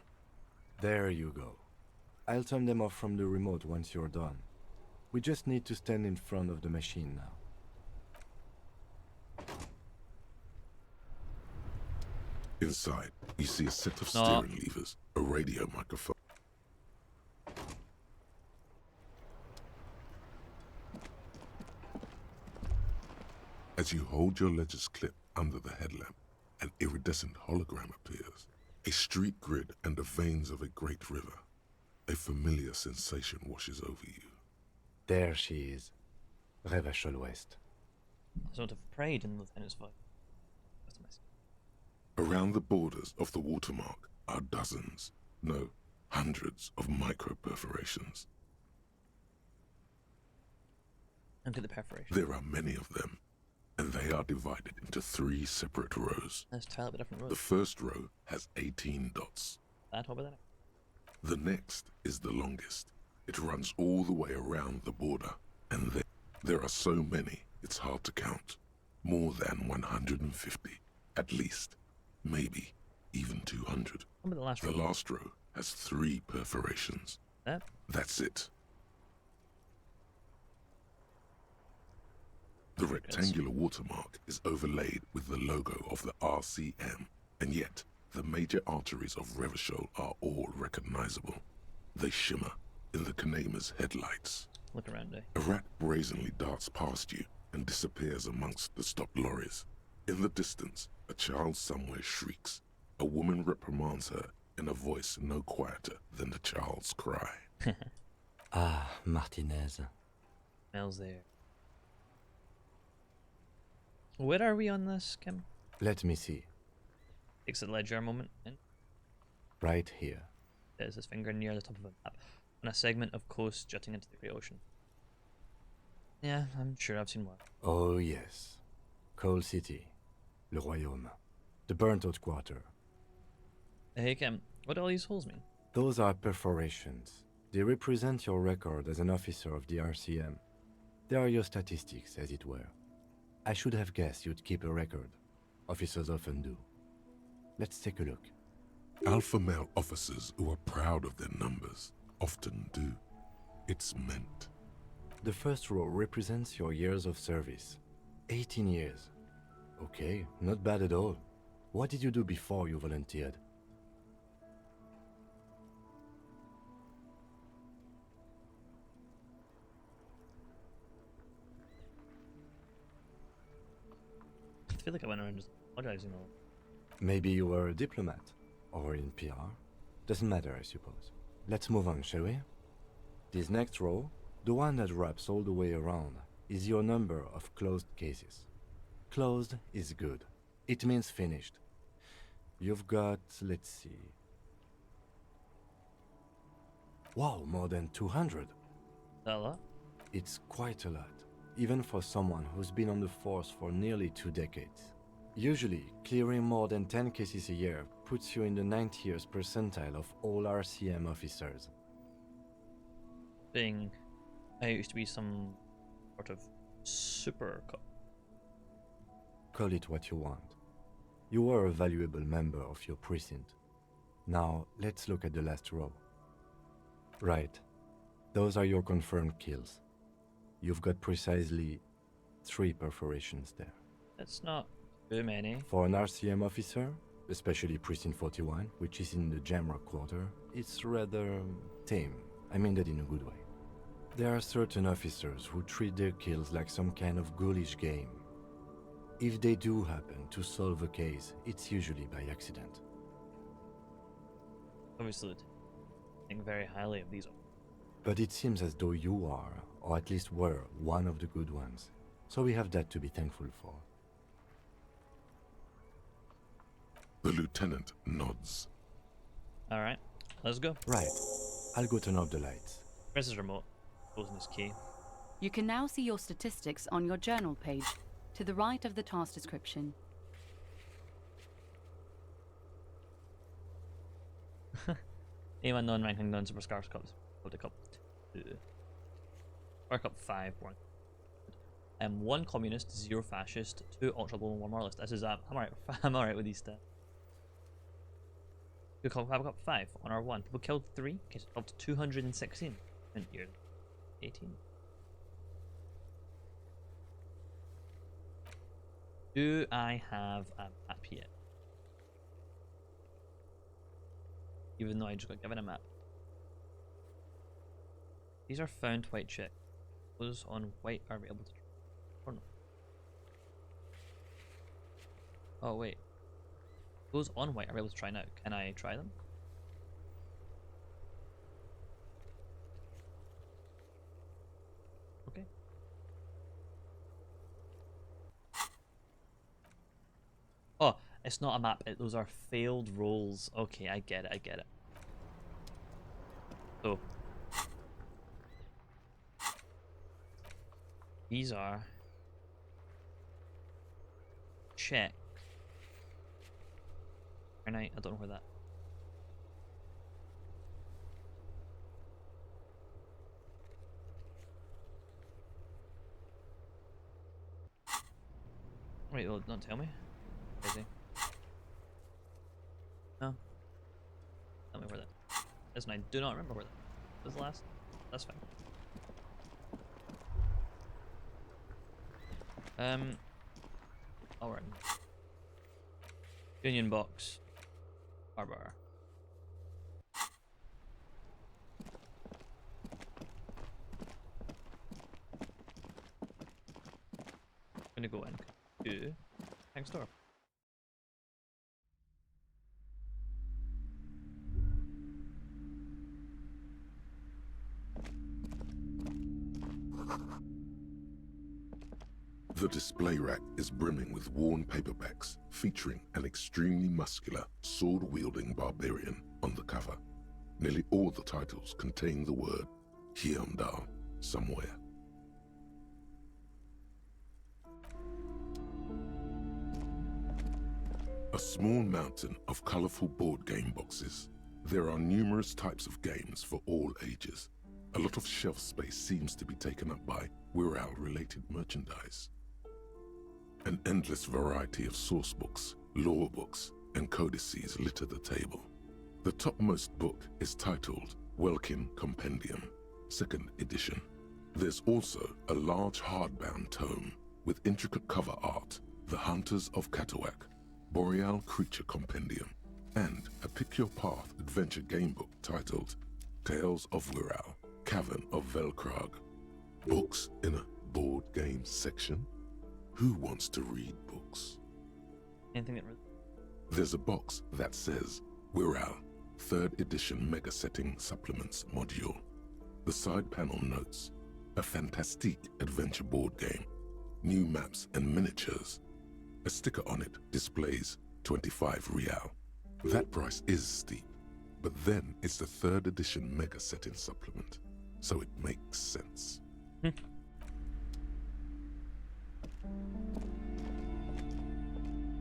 There you go. I'll turn them off from the remote once you're done. We just need to stand in front of the machine now. Inside, you see a set of steering levers, a radio microphone. As you hold your ledger's clip under the headlamp, an iridescent hologram appears. A street grid and the veins of a great river. A familiar sensation washes over you. There she is. Revachol West. A sort of pride in Lieutenant's voice. That's a mess. Around the borders of the watermark are dozens, no, hundreds of micro-perforations. Look at the perforation. There are many of them, and they are divided into 3 separate rows. Let's try a bit different rows. The first row has 18 dots. That over there. The next is the longest. It runs all the way around the border, and there are so many, it's hard to count. More than 150, at least. Maybe even 200. What about the last row? The last row has 3 perforations. That? That's it. The rectangular watermark is overlaid with the logo of the RCM, and yet the major arteries of Revachol are all recognizable. They shimmer in the Canema's headlights. Look around, eh? A rat brazenly darts past you and disappears amongst the stopped lorries. In the distance, a child somewhere shrieks. A woman reprimands her in a voice no quieter than the child's cry. Ah, Martinez. Smells there. Where are we on this, Kim? Let me see. Takes a ledger moment. And Right here. there's his finger near the top of a map, on a segment of coast jutting into the great ocean. Yeah, I'm sure I've seen one. Oh yes. Coal City. Le Royaume. The burnt-out quarter. Hey, Kim, what do all these holes mean? Those are perforations. They represent your record as an officer of the RCM. They are your statistics, as it were. I should have guessed you'd keep a record. Officers often do. Let's take a look. Alpha male officers who are proud of their numbers often do. It's meant. The first row represents your years of service. 18 years. Okay, not bad at all. What did you do before you volunteered? like I went around just apologizing all. Maybe you were a diplomat, or in PR. Doesn't matter, I suppose. Let's move on, shall we? This next row, the one that wraps all the way around, is your number of closed cases. Closed is good. It means finished. You've got, let's see... Wow, more than 200. That a lot? It's quite a lot, even for someone who's been on the force for nearly 2 decades. Usually, clearing more than 10 cases a year puts you in the 90th percentile of all RCM officers. Being, I used to be some sort of super cop. Call it what you want. You were a valuable member of your precinct. Now, let's look at the last row. Right. Those are your confirmed kills. You've got precisely 3 perforations there. That's not too many. For an RCM officer, especially Precinct 41, which is in the Jamrock quarter, it's rather tame. I mean that in a good way. There are certain officers who treat their kills like some kind of ghoulish game. If they do happen to solve a case, it's usually by accident. Obviously, I think very highly of these. But it seems as though you are, or at least were, one of the good ones. So we have that to be thankful for. The lieutenant nods. Alright, let's go. Right. I'll go turn off the lights. Press his remote. Closing his key. You can now see your statistics on your journal page, to the right of the task description. Anyone non-ranking non-super Scars Cups. Go to Cup 2. Or Cup 5. 1 communist, 0 fascist, 2 ultra low and 1 moralist. This is I'm alright. I'm alright with these stats. We have Cup 5 on our 1. People killed 3. Cases up to 216 in year 18. Do I have a map yet? Even though I just got given a map. These are found white check. Those on white are we able to try? Or no? Oh wait. Those on white are we able to try now. Can I try them? Okay. Oh, it's not a map. Those are failed rolls. Okay, I get it. I get it. So these are check. And I don't know where that. Wait, well, don't tell me. Crazy. No. Tell me where that. Listen, I do not remember where that was the last. That's fine. Alright. Union box. Harbor. Gonna go in to tank store. The display rack is brimming with worn paperbacks featuring an extremely muscular, sword-wielding barbarian on the cover. Nearly all the titles contain the word Hyundai somewhere. A small mountain of colorful board game boxes. There are numerous types of games for all ages. A lot of shelf space seems to be taken up by Wirral-related merchandise. An endless variety of source books, lore books, and codices litter the table. The topmost book is titled Welkin Compendium, 2nd edition. There's also a large hardbound tome with intricate cover art, The Hunters of Catawak, Boreal Creature Compendium, and a Pick Your Path adventure game book titled Tales of Wirral, Cavern of Velkrag. Books in a board game section? Who wants to read books? Anything that There's a box that says Wirral 3rd edition Mega Setting Supplements Module. The side panel notes a fantastique adventure board game, new maps and miniatures. A sticker on it displays 25 Rial. That price is steep, but then it's the 3rd edition Mega Setting Supplement, so it makes sense.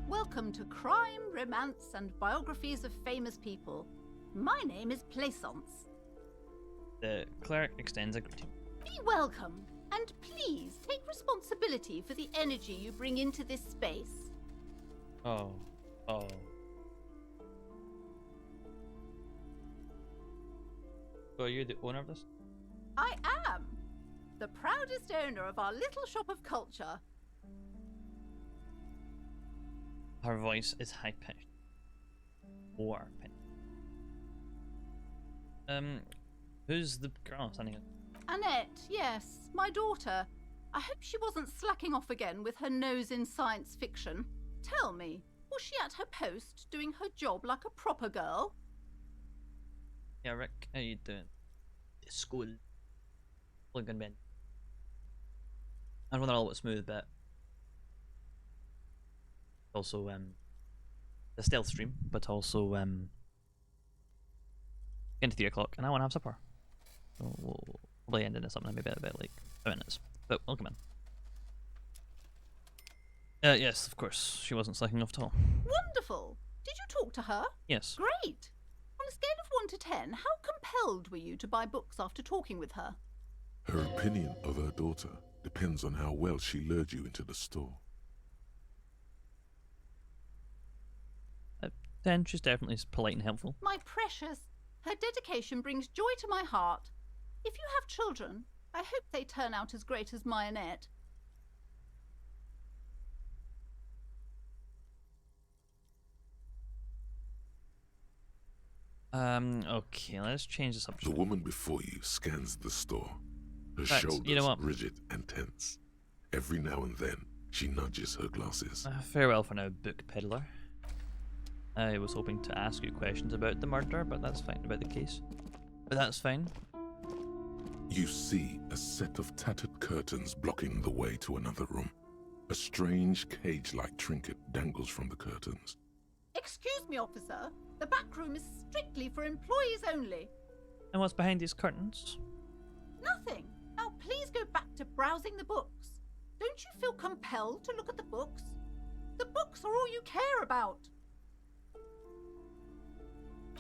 Welcome to Crime, Romance, and Biographies of Famous People. My name is Plaisance. The cleric extends a greeting. Be welcome, and please take responsibility for the energy you bring into this space. Oh. So are you the owner of this? I am the proudest owner of our little shop of culture. Her voice is high pitched. War pitched. Who's the girl standing? Annette, yes, my daughter. I hope she wasn't slacking off again with her nose in science fiction. Tell me, was she at her post doing her job like a proper girl? Yeah, Rick, how you doing? The school. Looking Ben. I run it all a bit smooth, but also the stealth stream, but also into 3 o'clock, and I want to have supper. So we'll probably end into something maybe a bit like 2 minutes, but welcome in. Yes, of course. She wasn't slacking off at all. Wonderful. Did you talk to her? Yes. Great. On a scale of 1 to 10, how compelled were you to buy books after talking with her? Her opinion of her daughter depends on how well she lured you into the store. 10, she's definitely polite and helpful. My precious, her dedication brings joy to my heart. If you have children, I hope they turn out as great as my Annette. Okay, let's change the subject. The woman before you scans the store, her Right, shoulders you know what? rigid and tense. Every now and then, she nudges her glasses. Farewell for now, book peddler. I was hoping to ask you questions about the murder, but that's fine, about the case. But that's fine. You see a set of tattered curtains blocking the way to another room. A strange cage-like trinket dangles from the curtains. Excuse me, officer. The back room is strictly for employees only. And what's behind these curtains? Nothing. Now please go back to browsing the books. Don't you feel compelled to look at the books? The books are all you care about.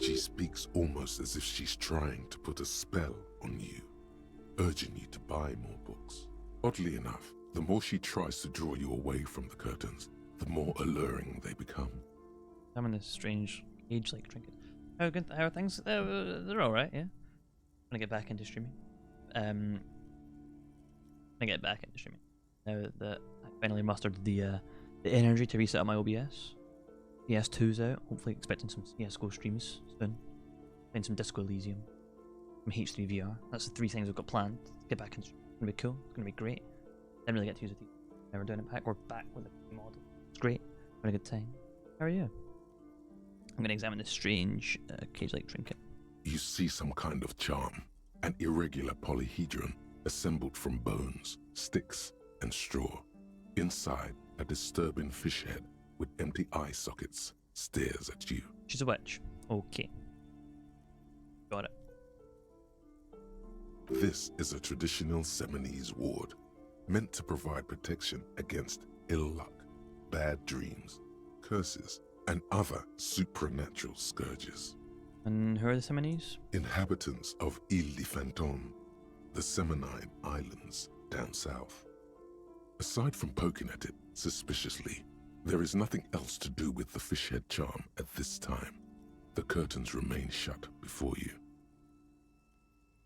She speaks almost as if she's trying to put a spell on you, urging you to buy more books. Oddly enough, the more she tries to draw you away from the curtains, the more alluring they become. I'm in this strange cage-like trinket. How are things? They're alright, yeah. I'm gonna get back into streaming. I'm gonna get back into streaming now that I finally mustered the energy to reset up my OBS. PS2's out. Hopefully, expecting some CS:GO streams soon. Playing some Disco Elysium, some H3 VR. That's the 3 things I've got planned. Get back into. It's gonna be cool. It's gonna be great. Didn't really get to use it. Never doing it back. We're back with a mod. It's great. Having a good time. How are you? I'm going to examine this strange cage-like trinket. You see some kind of charm, an irregular polyhedron assembled from bones, sticks, and straw. Inside, a disturbing fish head with empty eye sockets stares at you. She's a witch. Okay. Got it. This is a traditional Seminese ward, meant to provide protection against ill luck, bad dreams, curses, and other supernatural scourges. And who are the Seminese? Inhabitants of Ile de Fantôme, the Seminine Islands down south. Aside from poking at it suspiciously, there is nothing else to do with the fishhead charm at this time. The curtains remain shut before you.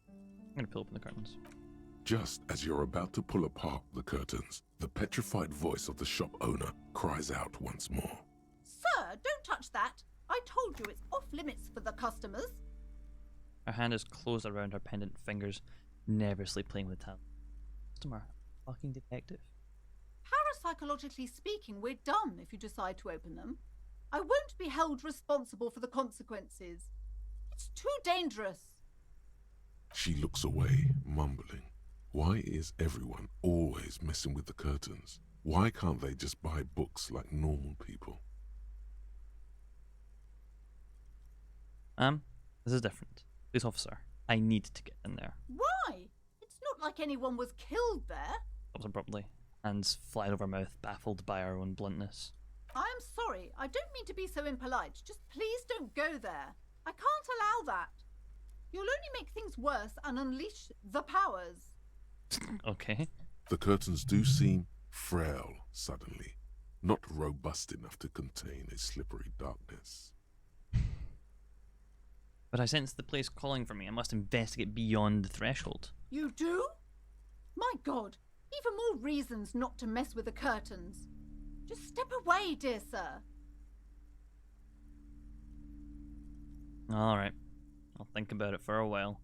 I'm going to pull open the curtains. Just as you're about to pull apart the curtains, the petrified voice of the shop owner cries out once more. Sir, don't touch that. I told you it's off limits for the customers. Her hand is closed around her pendant fingers, nervously playing with the tab. Customer, fucking detective. How Parapsychologically speaking, we're done if you decide to open them. I won't be held responsible for the consequences. It's too dangerous. She looks away, mumbling. Why is everyone always messing with the curtains? Why can't they just buy books like normal people? This is different. Police officer, I need to get in there. Why? It's not like anyone was killed there. Stops abruptly, hands flying over her mouth, baffled by our own bluntness. I am sorry. I don't mean to be so impolite. Just please don't go there. I can't allow that. You'll only make things worse and unleash the powers. Okay. The curtains do seem frail suddenly, not robust enough to contain a slippery darkness. But I sense the place calling for me. I must investigate beyond the threshold. You do? My God, even more reasons not to mess with the curtains. Just step away, dear sir. Alright. I'll think about it for a while.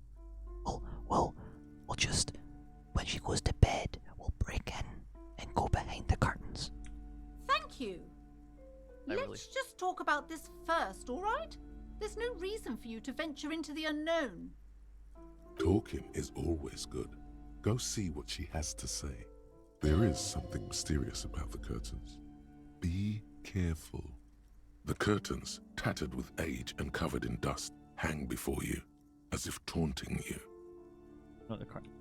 We'll just, when she goes to bed, we'll break in and go behind the curtains. Thank you. Let's just talk about this first, all right? There's no reason for you to venture into the unknown. Talking is always good. Go see what she has to say. There is something mysterious about the curtains. Be careful. The curtains, tattered with age and covered in dust, hang before you, as if taunting you. Not the curtain.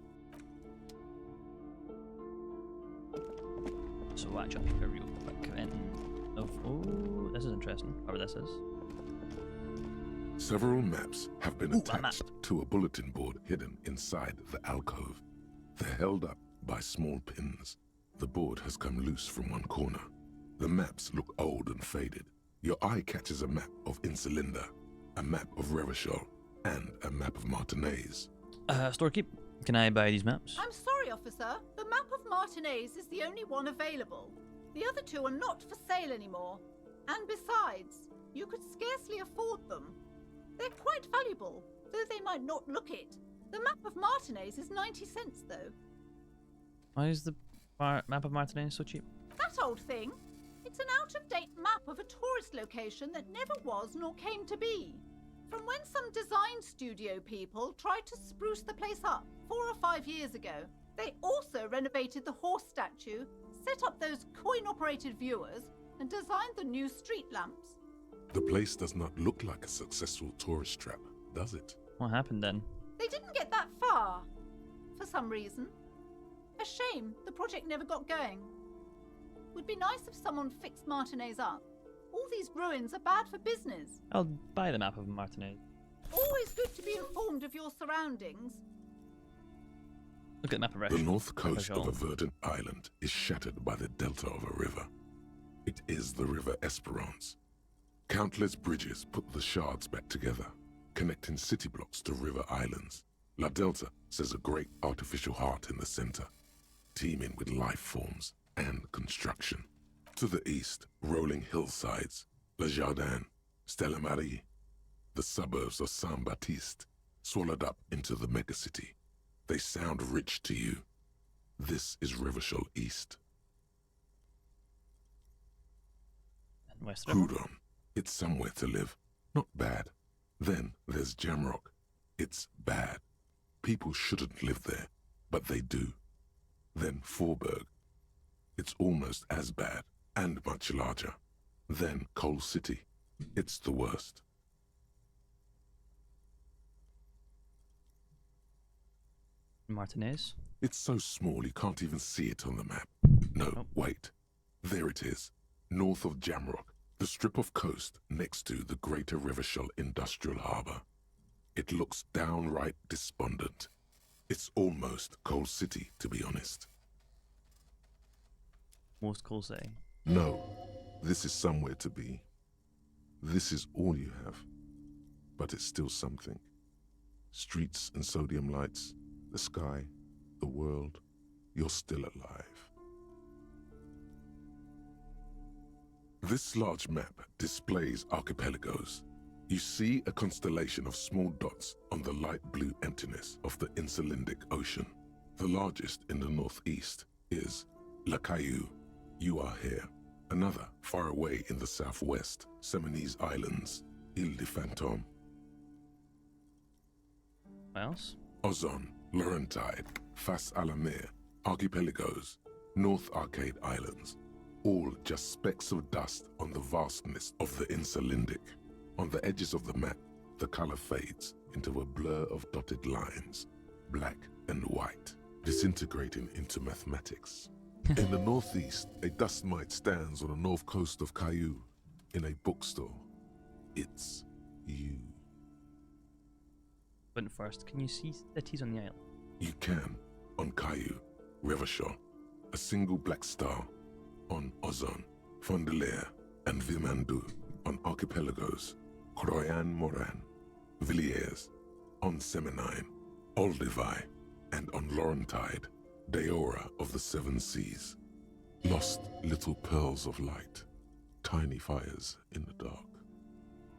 So watch up here real quick. Oh, this is interesting. Whatever this is. Several maps have been attached to a bulletin board hidden inside the alcove. They're held up by small pins. The board has come loose from one corner. The maps look old and faded. Your eye catches a map of Insulinda, a map of Revachol, and a map of Martinez. Storekeep, can I buy these maps? I'm sorry, officer. The map of Martinez is the only one available. The other two are not for sale anymore. And besides, you could scarcely afford them. They're quite valuable, though they might not look it. The map of Martinez is 90 cents, though. Why is the map of Martinez so cheap? That old thing. It's an out-of-date map of a tourist location that never was nor came to be. From when some design studio people tried to spruce the place up 4 or 5 years ago. They also renovated the horse statue, set up those coin-operated viewers, and designed the new street lamps. The place does not look like a successful tourist trap, does it? What happened then? They didn't get that far, for some reason. A shame the project never got going. Would be nice if someone fixed Martinez up. All these ruins are bad for business. I'll buy the map of Martinez. Always good to be informed of your surroundings. Look at the map of The north coast of a verdant island is shattered by the delta of a river. It is the River Esperance. Countless bridges put the shards back together, connecting city blocks to river islands. La Delta says a great artificial heart in the center, teeming with life forms and construction. To the east, rolling hillsides, Le Jardin, Stella Marie, the suburbs of Saint-Baptiste, swallowed up into the megacity. They sound rich to you. This is Revachol East. And west Houdon. It's somewhere to live. Not bad. Then there's Jamrock. It's bad. People shouldn't live there, but they do. Then Forberg. It's almost as bad, and much larger. Then Coal City. It's the worst. Martinez? It's so small you can't even see it on the map. No, wait. There it is. North of Jamrock. The strip of coast next to the Greater Revachol Industrial Harbour. It looks downright despondent. It's almost Coal City, to be honest. Most Coal City. No, this is somewhere to be. This is all you have. But it's still something. Streets and sodium lights, the sky, the world. You're still alive. This large map displays archipelagos. You see a constellation of small dots on the light blue emptiness of the Insulindic Ocean. The largest in the northeast is La Caillou, You are here. Another, far away in the southwest, Seminese Islands, Ile de Fantôme. What else? Ozon, Laurentide, Fas a la Mer, Archipelagos, North Arcade Islands, all just specks of dust on the vastness of the Insulindic. On the edges of the map, the color fades into a blur of dotted lines, black and white, disintegrating into mathematics. In the northeast, a dust mite stands on the north coast of Caillou in a bookstore. It's you. But first, can you see cities on the island? You can, on Caillou, Revachon, a single black star, on Ozon, Fondelier, and Vilmandoux, on Archipelagos, Croyan Moran, Villiers, on Seminine, Olduvai, and on Laurentide, Deora of the Seven Seas. Lost little pearls of light, tiny fires in the dark.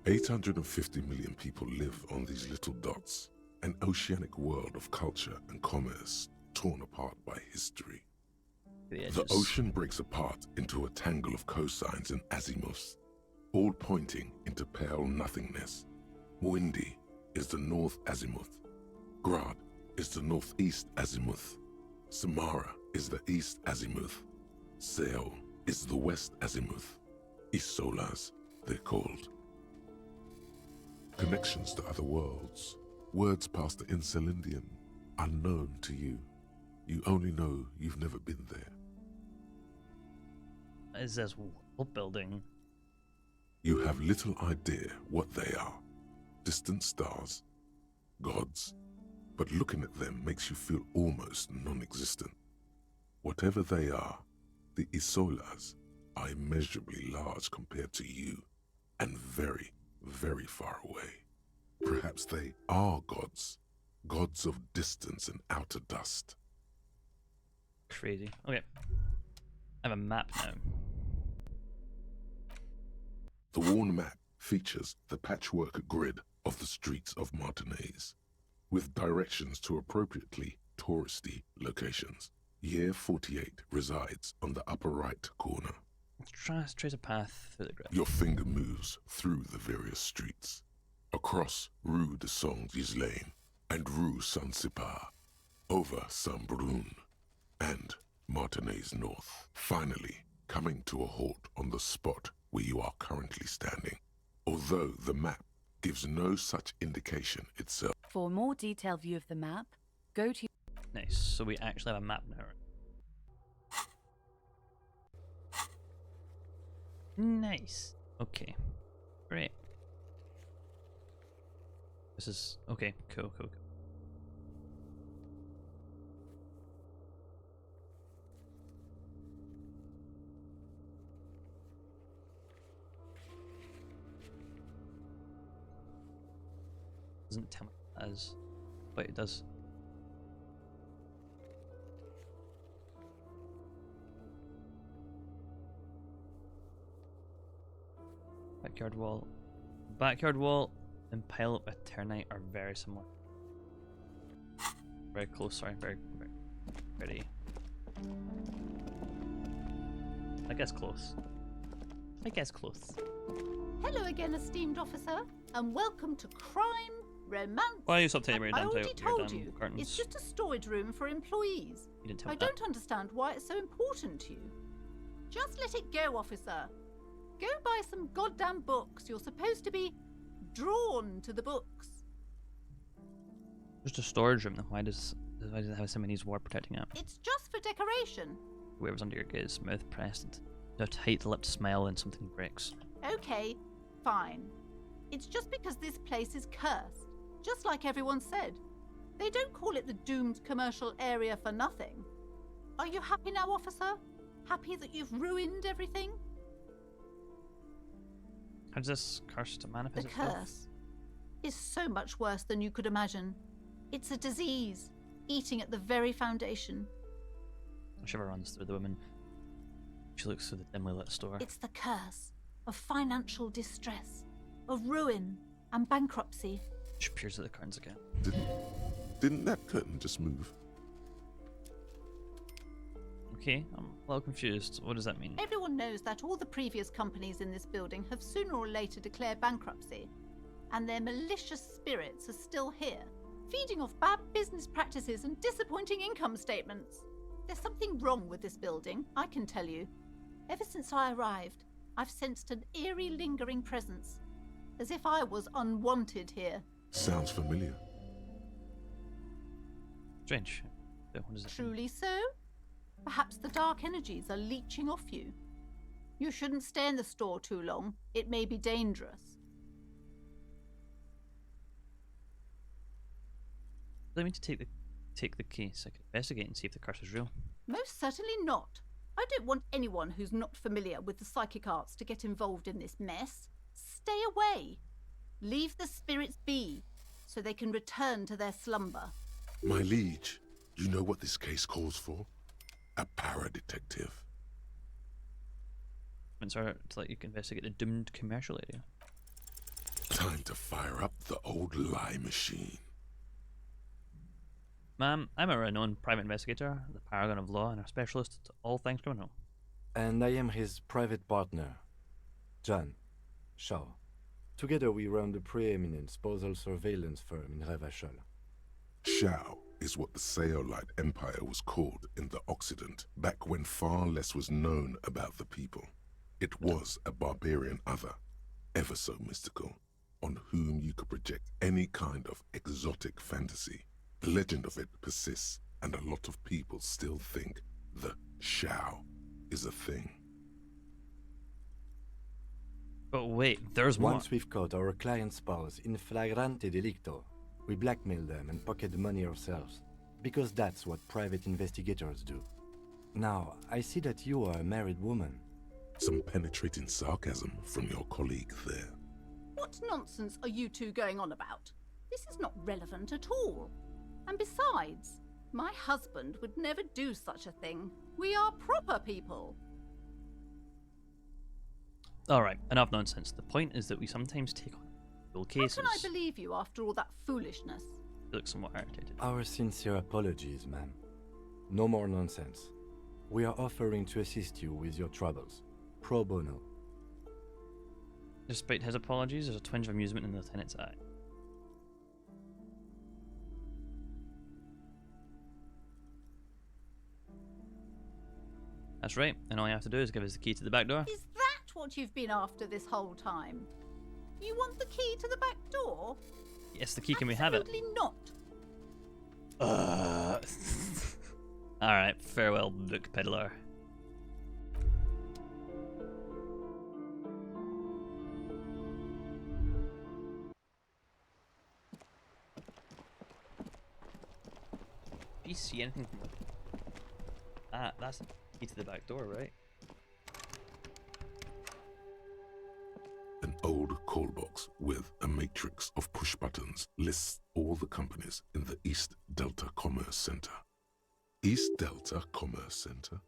850 million people live on these little dots, an oceanic world of culture and commerce torn apart by history. The ocean breaks apart into a tangle of cosines and azimuths, all pointing into pale nothingness. Windy is the north azimuth. Grad is the northeast azimuth. Samara is the east azimuth. Seo is the west azimuth. Isolas, they're called. Connections to other worlds, words past the Insulindian, unknown to you. You only know you've never been there. Is this world building? You have little idea what they are. Distant stars, gods, but looking at them makes you feel almost non-existent. Whatever they are, the Isolas are immeasurably large compared to you, and very, very far away. Perhaps they are gods, gods of distance and outer dust. Crazy. Okay. I have a map now. The worn map features the patchwork grid of the streets of Martinaise, with directions to appropriately touristy locations. Year 48 resides on the upper right corner. Let's trace a path through the grid. Your finger moves through the various streets, across Rue de Saint-Ghislain and Rue Saint-Sipar, over Saint-Brun and Martinaise North, finally coming to a halt on the spot where you are currently standing, although the map gives no such indication itself. For a more detailed view of the map, go to... Nice, so we actually have a map now. Nice. Okay. Great. This is... okay, cool. Doesn't tell me what it is. Wait, it does. Backyard wall and pile up with ternite are very similar. Very close, sorry, very I guess close. Hello again, esteemed officer, and welcome to Crime, Romance. Why are you subtaining your I damn already told you, curtains? it's just a storage room for employees. You didn't tell me I don't understand why it's so important to you. Just let it go, officer. Go buy some goddamn books. You're supposed to be drawn to the books. Just a storage room, then why does it have Seminese war protecting it? It's just for decoration. Whoever's under your gaze, mouth pressed, a tight-lipped smile and something breaks. Okay, fine. It's just because this place is cursed, just like everyone said. They don't call it the doomed commercial area for nothing. Are you happy now, officer? Happy that you've ruined everything? How does this curse to manifest The itself? curse is so much worse than you could imagine. It's a disease, eating at the very foundation. A shiver runs through the woman. She looks through the dimly lit store. It's the curse of financial distress, of ruin and bankruptcy. She peers at the curtains again. Didn't that curtain just move? Okay, I'm a little confused. What does that mean? Everyone knows that all the previous companies in this building have sooner or later declared bankruptcy, and their malicious spirits are still here, feeding off bad business practices and disappointing income statements. There's something wrong with this building, I can tell you. Ever since I arrived, I've sensed an eerie lingering presence, as if I was unwanted here. Sounds familiar. Strange. What does it mean? Truly so? Perhaps the dark energies are leeching off you. You shouldn't stay in the store too long. It may be dangerous. Let me to take the case. I can investigate and see if the curse is real. Most certainly not. I don't want anyone who's not familiar with the psychic arts to get involved in this mess. Stay away. Leave the spirits be, so they can return to their slumber. My liege, you know what this case calls for? A para-detective. It's our to let you investigate the doomed commercial area. Time to fire up the old lie machine. Ma'am, I'm a renowned private investigator, the paragon of law, and a specialist at all things criminal. And I am his private partner, John Shaw. Together we run the preeminent postal surveillance firm in Revachol. Shao is what the Seolite Empire was called in the Occident, back when far less was known about the people. It was a barbarian other, ever so mystical, on whom you could project any kind of exotic fantasy. The legend of it persists, and a lot of people still think the Shao is a thing. But wait, there's more. Once we've caught our client's spouse in flagrante delicto, we blackmail them and pocket the money ourselves, because that's what private investigators do. Now, I see that you are a married woman. Some penetrating sarcasm from your colleague there. What nonsense are you two going on about? This is not relevant at all. And besides, my husband would never do such a thing. We are proper people. Alright, enough nonsense. The point is that we sometimes take on real cases. How can I believe you after all that foolishness? You look somewhat irritated. Our sincere apologies, ma'am. No more nonsense. We are offering to assist you with your troubles. Pro bono. Despite his apologies, there's a twinge of amusement in the lieutenant's eye. That's right, and all you have to do is give us the key to the back door. Is that what you've been after this whole time? You want the key to the back door? Yes, the key. Can we have it? Absolutely not. Alright, farewell, book peddler. Do you see anything from... Ah, that's the key to the back door, right? An old call box with a matrix of push buttons lists all the companies in the East Delta Commerce Center. East Delta Commerce Center?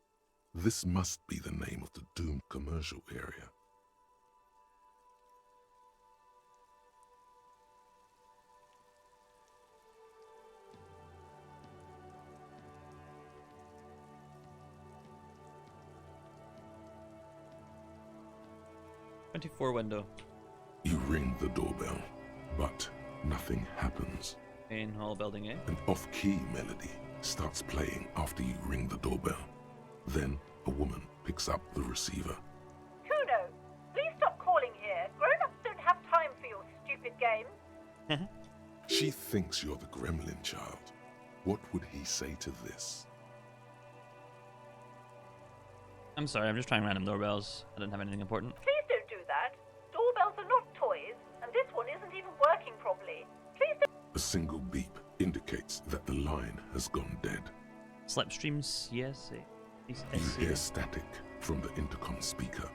This must be the name of the doomed commercial area. '24 window. You ring the doorbell, but nothing happens. Main hall building A. An off-key melody starts playing after you ring the doorbell. Then a woman picks up the receiver. Kuno, please stop calling here. Grown-ups don't have time for your stupid games. She thinks you're the gremlin child. What would he say to this? I'm sorry, I'm just trying random doorbells. I didn't have anything important. Please don't do that. Doorbells are not toys, and this one isn't even working properly. Please don't... A single beep indicates that the line has gone dead. Slipstream CSA. You hear static from the intercom speaker.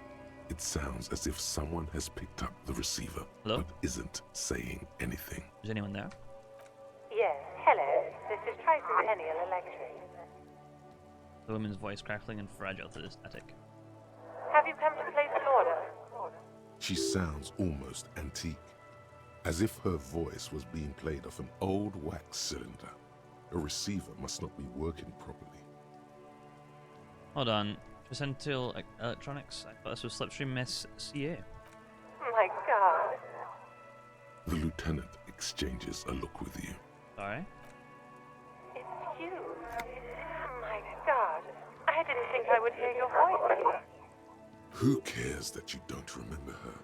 It sounds as if someone has picked up the receiver, Hello? but isn't saying anything. Is anyone there? Yes, hello. This is Tricentennial Electric. The woman's voice crackling and fragile to the static. Have you come to place an order? She sounds almost antique, as if her voice was being played off an old wax cylinder. A receiver must not be working properly. Hold on. Percentile electronics. I thought this was Slipstream SCA. My God. The lieutenant exchanges a look with you. Sorry? It's you. My God. I didn't think I would hear your voice. Who cares that you don't remember her?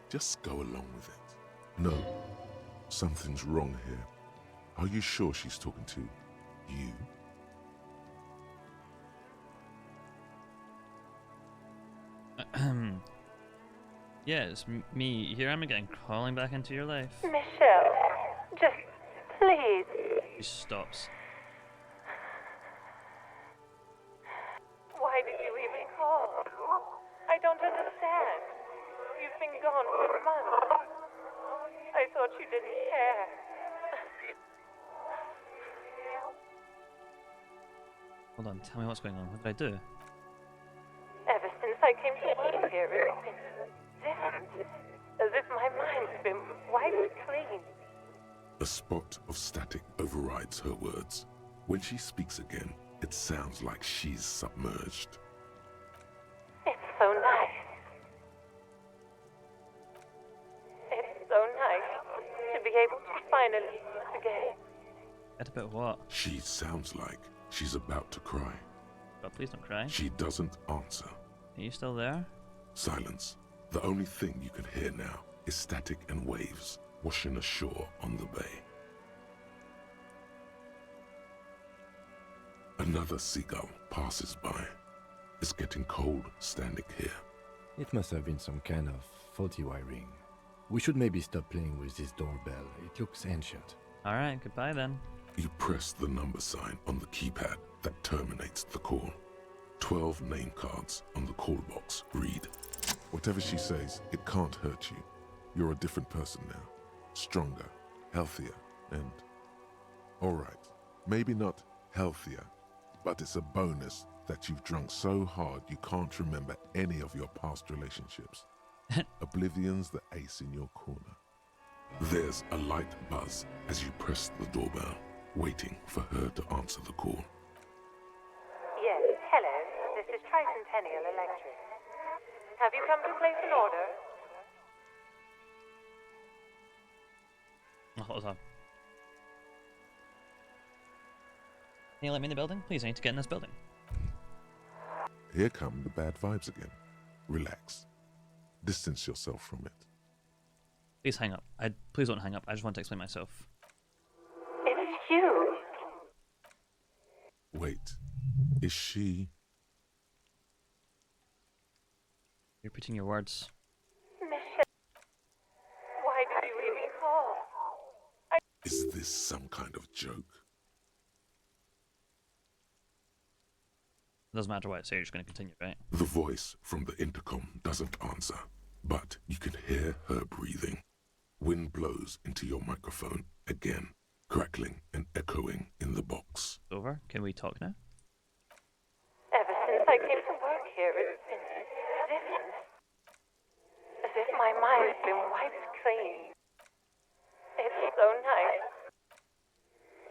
Just go along with it. No, something's wrong here. Are you sure she's talking to you? Yeah, it's me. Here I am again, crawling back into your life. Michelle, just please. She stops. Why did you even call? I don't understand. You've been gone for months. I thought you didn't care. Hold on, tell me what's going on. What did I do? Ever since I came to work here, it's been different. As if my mind's been wiped clean. A spot of static overrides her words. When she speaks again, it sounds like she's submerged. It's so nice. It's so nice to be able to finally once again. At a bit of what? She sounds like she's about to cry. God, please don't cry. She doesn't answer. Are you still there? Silence. The only thing you can hear now is static and waves washing ashore on the bay. Another seagull passes by. It's getting cold standing here. It must have been some kind of faulty wiring. We should maybe stop playing with this doorbell. It looks ancient. Alright, goodbye then. You press the number sign on the keypad that terminates the call. 12 name cards on the call box read, "Whatever she says, it can't hurt you. You're a different person now. Stronger, healthier, and... Alright, maybe not healthier, but it's a bonus that you've drunk so hard you can't remember any of your past relationships. Oblivion's the ace in your corner." There's a light buzz as you press the doorbell, waiting for her to answer the call. Yes, hello. This is Tricentennial Electric. Have you come to place an order? Oh, what was that? Can you let me in the building? Please, I need to get in this building. Here come the bad vibes again. Relax. Distance yourself from it. Please hang up. Please don't hang up. I just want to explain myself. It's you. Wait, is she... You're repeating your words. Michelle. Why did you even call? Is this some kind of joke? It doesn't matter what I say, you're just going to continue, right? The voice from the intercom doesn't answer, but you can hear her breathing. Wind blows into your microphone again, crackling and echoing in the box. Over. Can we talk now? Ever since I came to work here, it's been different. As if my mind's been wiped clean. It's so nice.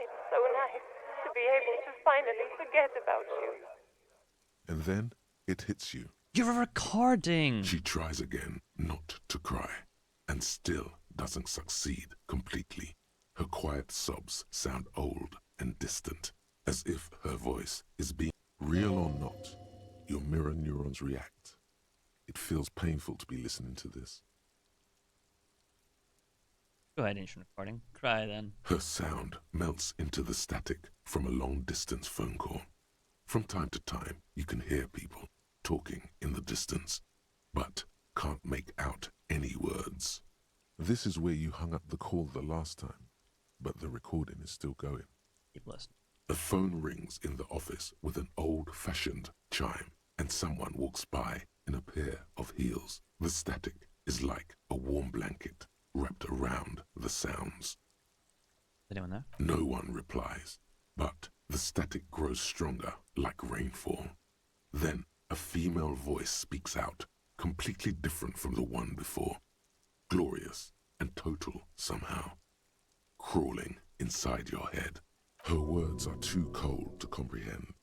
It's so nice to be able to finally forget about you. And then it hits you. You're recording! She tries again not to cry, and still doesn't succeed completely. Her quiet sobs sound old and distant, as if her voice is being real or not. Your mirror neurons react. It feels painful to be listening to this. Go ahead, ancient recording. Cry then. Her sound melts into the static from a long-distance phone call. From time to time, you can hear people talking in the distance, but can't make out any words. This is where you hung up the call the last time, but the recording is still going. Keep listening. A phone rings in the office with an old-fashioned chime, and someone walks by in a pair of heels. The static is like a warm blanket wrapped around the sounds. Anyone there? No one replies, but the static grows stronger like rainfall. Then a female voice speaks out, completely different from the one before. Glorious and total somehow. Crawling inside your head. Her words are too cold to comprehend.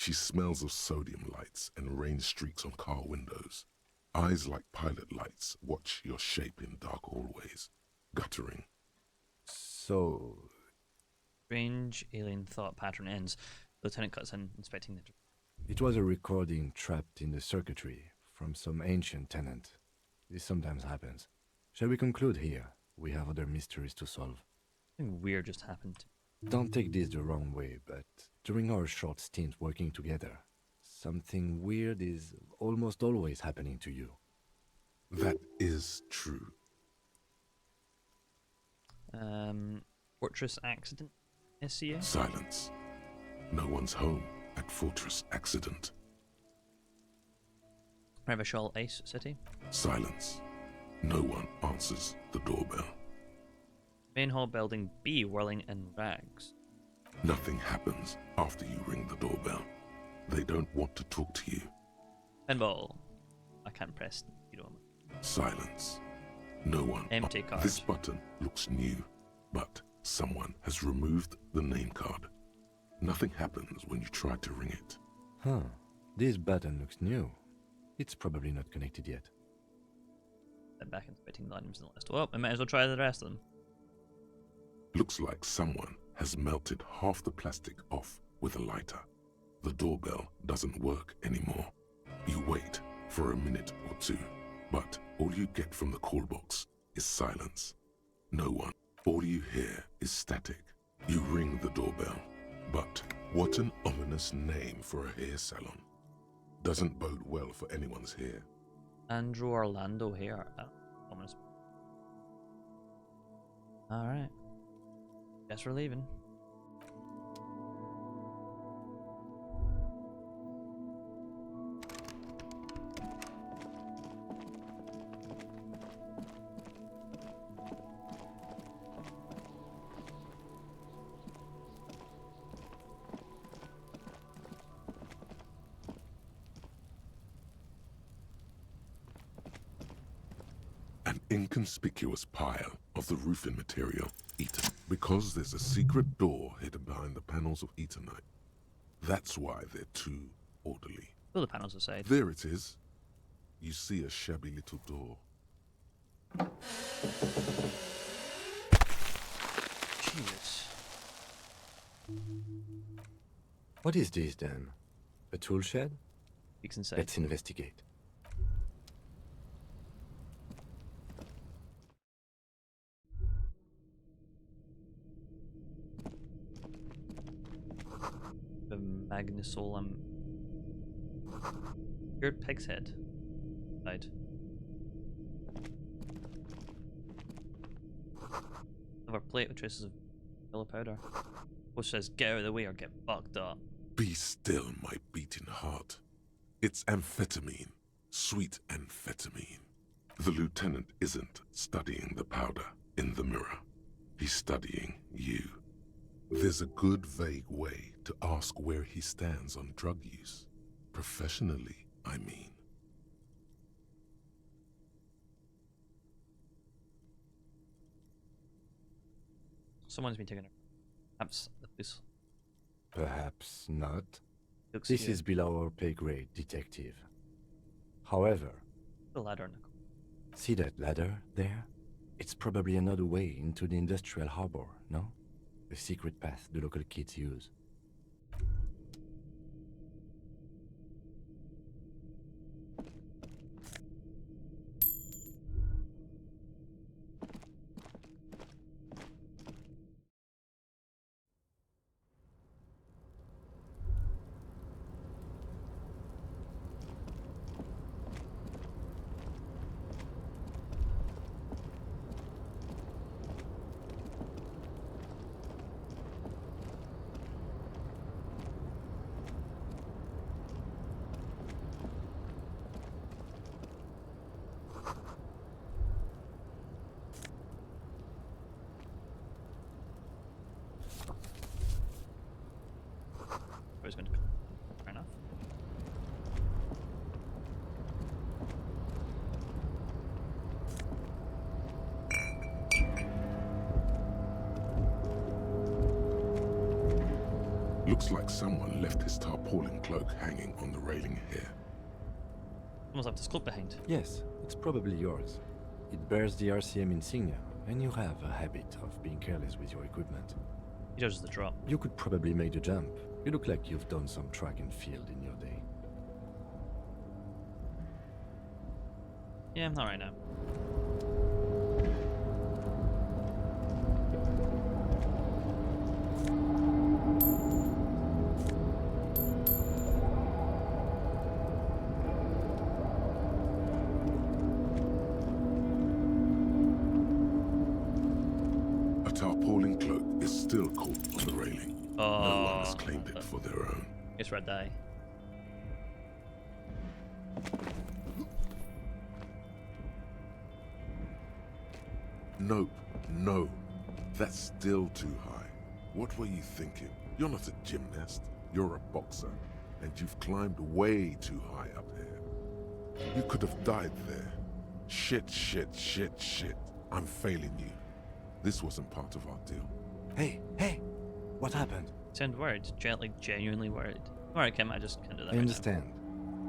She smells of sodium lights and rain streaks on car windows. Eyes like pilot lights watch your shape in dark hallways, guttering. So, Strange alien thought pattern ends. Lieutenant cuts in, inspecting the. it was a recording trapped in the circuitry from some ancient tenant. This sometimes happens. Shall we conclude here? We have other mysteries to solve. Something weird just happened. Don't take this the wrong way, but during our short stint working together, something weird is almost always happening to you. That is true. Fortress accident? SCA? Silence. No one's home at Fortress Accident. Revachol Ice City? Silence. No one answers the doorbell. Main hall building B whirling in rags. Nothing happens after you ring the doorbell. They don't want to talk to you. Pinball. I can't press. You know. Silence. No one. Empty card. This button looks new, but someone has removed the name card. Nothing happens when you try to ring it. Huh. This button looks new. It's probably not connected yet. Then back inspecting the items in the list. Well, I might as well try the rest of them. Looks like someone has melted half the plastic off with a lighter. The doorbell doesn't work anymore. You wait for a minute or two, but all you get from the call box is silence. No one. All you hear is static. You ring the doorbell, but what an ominous name for a hair salon. Doesn't bode well for anyone's hair. Andrew Orlando here. Ominous. Alright. Guess we're leaving. An inconspicuous pile of the roofing material eaten because there's a secret door hidden behind the panels of Eternite. That's why they're too orderly. Pull the panels aside. There it is. You see a shabby little door. Jesus. What is this then? A tool shed? Peeks inside. Let's investigate. The Magnesolam. Weird pig's head. Right. Of a plate with traces of yellow powder. Which says, get out of the way or get fucked up. Be still, my beating heart. It's amphetamine. Sweet amphetamine. The lieutenant isn't studying the powder in the mirror. He's studying you. There's a good vague way to ask where he stands on drug use. Professionally, I mean. Someone's been taking it. Perhaps the police. Perhaps not. Looks This here. is below our pay grade, detective. However, The ladder, Nicole. see that ladder there? It's probably another way into the industrial harbor, no? A secret path the local kids use. Looks like someone left his tarpaulin cloak hanging on the railing here. Almost have the scope behind. Yes, it's probably yours. It bears the RCM insignia, and you have a habit of being careless with your equipment. He does the drop. You could probably make the jump. You look like you've done some track and field in your day. Yeah, not right now. A tarpaulin cloak is still caught on the railing. Oh, No one has claimed it for their own. It's red dye. Nope, no. That's still too high. What were you thinking? You're not a gymnast. You're a boxer. And you've climbed way too high up here. You could have died there. Shit. I'm failing you. This wasn't part of our deal. Hey! What happened? Sound worried, genuinely worried. Alright, Kim, I just can't do that. I understand.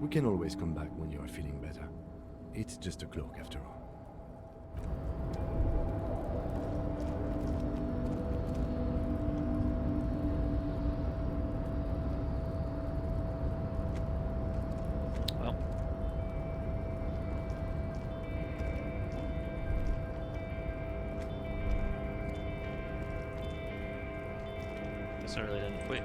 We can always come back when you are feeling better. It's just a cloak after all. Well. Guess I really didn't. Wait.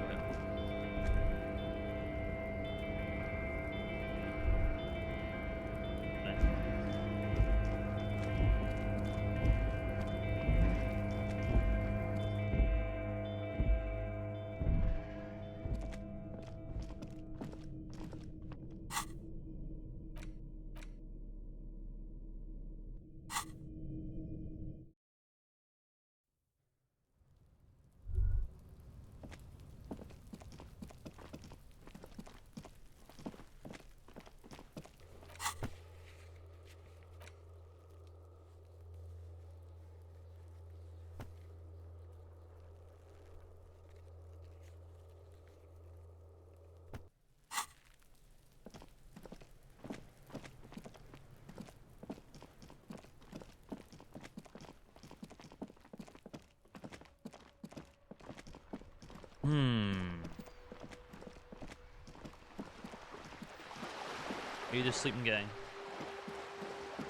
Are you just sleeping, gang?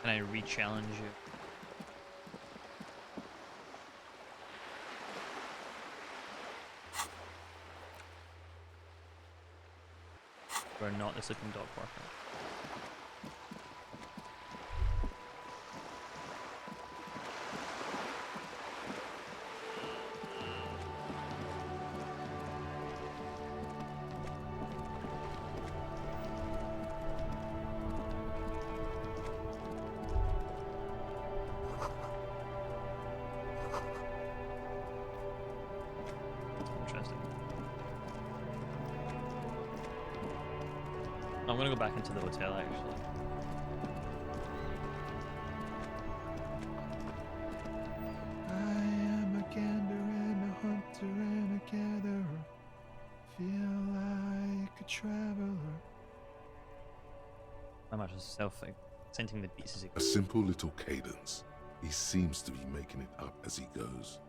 Can I re-challenge you? We're not the sleeping dog worker. Interesting. I'm gonna go back into the hotel actually. I am a gander and a hunter and a gatherer. Feel like a traveler. I'm actually self-scenting the beats as he A simple little cadence. He seems to be making it up as he goes.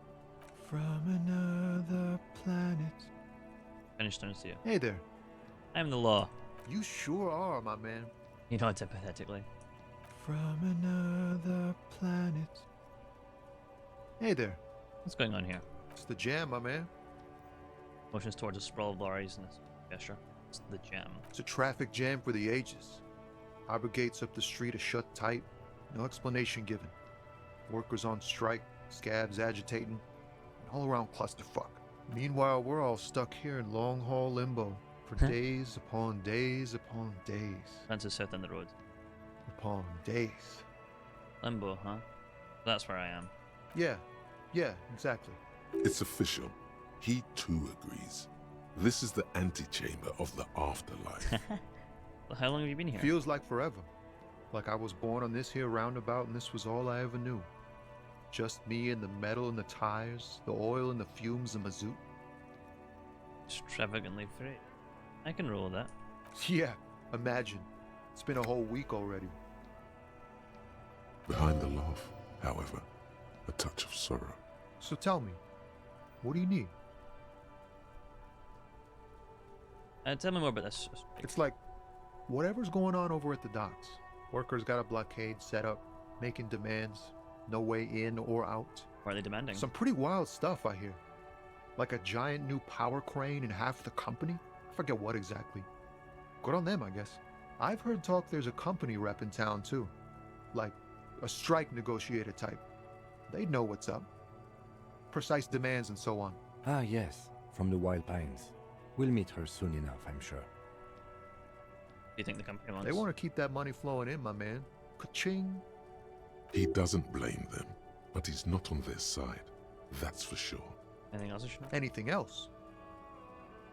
From another planet. finished turns to you. Hey there. I am the law. You sure are, my man. You know, hypothetically. From another planet. Hey there. What's going on here? It's the jam, my man. Motions towards a sprawl of lorries and a gesture. It's the jam. It's a traffic jam for the ages. Harbor gates up the street are shut tight. No explanation given. Workers on strike, scabs agitating, an all-around clusterfuck. Meanwhile, we're all stuck here in long-haul limbo for days upon days upon days. That's south on the road. Upon days. Limbo, huh? That's where I am. Yeah, exactly. It's official. He too agrees. This is the antechamber of the afterlife. Well, how long have you been here? Feels like forever. Like I was born on this here roundabout and this was all I ever knew. Just me and the metal and the tires, the oil and the fumes of mazout. Extravagantly free. I can roll that. Yeah, imagine. It's been a whole week already. Behind the laugh, however, a touch of sorrow. So tell me, what do you need? Tell me more about this. It's like whatever's going on over at the docks. Workers got a blockade set up, making demands, no way in or out. What are they demanding? Some pretty wild stuff, I hear. Like a giant new power crane in half the company? I forget what exactly. Good on them, I guess. I've heard talk there's a company rep in town, too. Like a strike negotiator type. They'd know what's up. Precise demands and so on. Ah, yes, from the Wild Pines. We'll meet her soon enough, I'm sure. Do you think the company wants? They want to keep that money flowing in, my man. Ka-ching. He doesn't blame them, but he's not on their side. That's for sure. Anything else I should know? Anything else?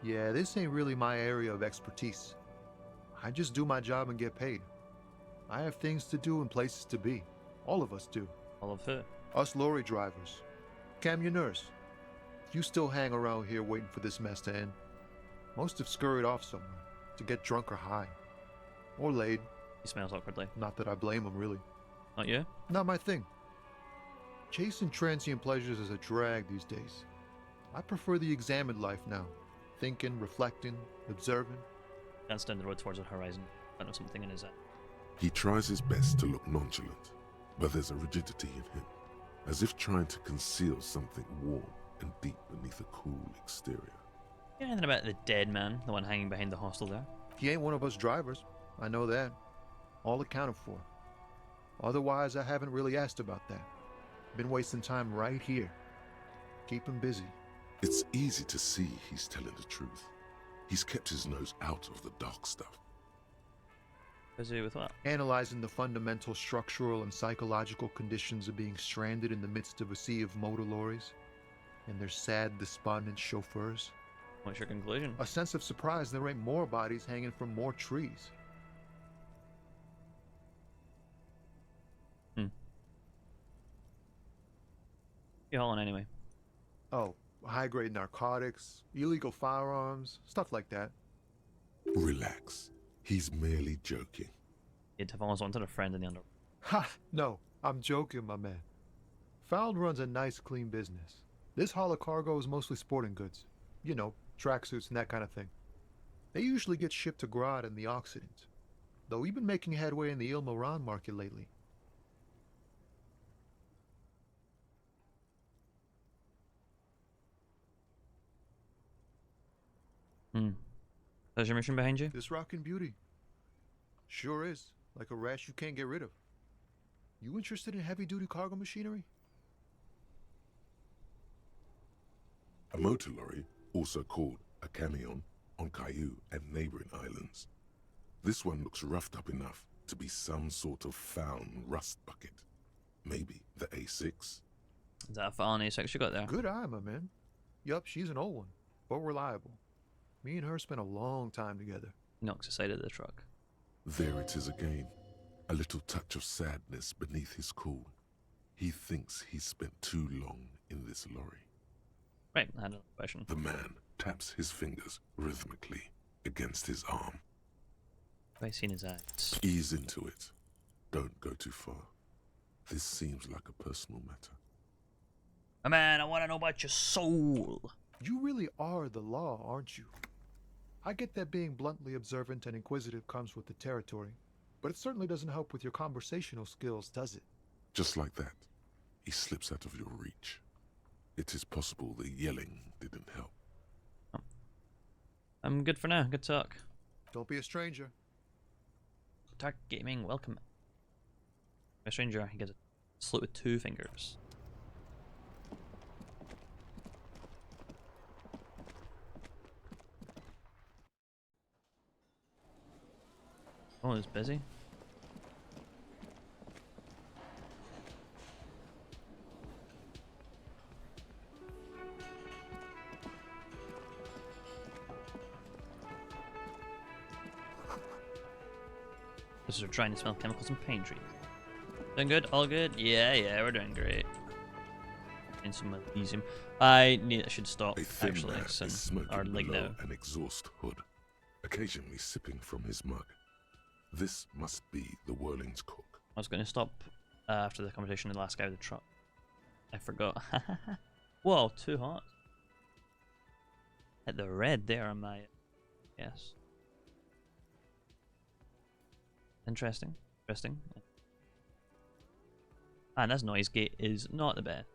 Yeah, this ain't really my area of expertise. I just do my job and get paid. I have things to do and places to be. All of us do. All of who? Us lorry drivers. Camionneurs. You still hang around here waiting for this mess to end. Most have scurried off somewhere to get drunk or high. Or laid. He smells awkwardly. Not that I blame him, really. Not you? Not my thing. Chasing transient pleasures is a drag these days. I prefer the examined life now. Thinking, reflecting, observing. Glance down the road towards the horizon. I know something in his eye. He tries his best to look nonchalant, but there's a rigidity in him, as if trying to conceal something warm and deep beneath a cool exterior. You know anything about the dead man, the one hanging behind the hostel there? He ain't one of us drivers. I know that. All accounted for. Otherwise, I haven't really asked about that. Been wasting time right here. Keep him busy. It's easy to see he's telling the truth. He's kept his nose out of the dark stuff. Busy with what? Analyzing the fundamental structural and psychological conditions of being stranded in the midst of a sea of motor lorries and their sad, despondent chauffeurs. What's your conclusion? A sense of surprise there ain't more bodies hanging from more trees. You hauling anyway? Oh, high-grade narcotics, illegal firearms, stuff like that. Relax. He's merely joking. You'd have almost wanted a friend in the underworld. Ha! No, I'm joking, my man. Found runs a nice, clean business. This haul of cargo is mostly sporting goods. You know, tracksuits and that kind of thing. They usually get shipped to Grad and the Occident. Though we've been making headway in the Il Moran market lately. There's your mission behind you? This rockin' beauty. Sure is. Like a rash you can't get rid of. You interested in heavy-duty cargo machinery? A motor lorry, also called a camion, on Caillou and neighboring islands. This one looks roughed up enough to be some sort of found rust bucket. Maybe the A6. Is that a found A6 you got there? Good eye, my man. Yup, she's an old one, but reliable. Me and her spent a long time together. He knocks the side of the truck. There it is again. A little touch of sadness beneath his cool. He thinks he's spent too long in this lorry. Right, I had another question. The man taps his fingers rhythmically against his arm. Have I seen his eyes? Ease into it. Don't go too far. This seems like a personal matter. Oh, man, I want to know about your soul. You really are the law, aren't you? I get that being bluntly observant and inquisitive comes with the territory, but it certainly doesn't help with your conversational skills, does it? Just like that, he slips out of your reach. It is possible the yelling didn't help. Oh. I'm good for now. Good talk. Don't be a stranger. Dark Gaming, welcome. A stranger, he gets a salute with 2 fingers. Oh, it's busy. This is we're trying to smell chemicals and pain trees. Doing good? All good? Yeah, we're doing great. in some Elysium. I should stop A thin actually, man soon, is smoking or like below now. an exhaust hood, occasionally sipping from his mug. This must be the Whirling's cook. I was going to stop after the conversation with the last guy with the truck. I forgot. Whoa, too hot. Hit the red there on my. Yes. Interesting. Interesting. And this noise gate is not the best.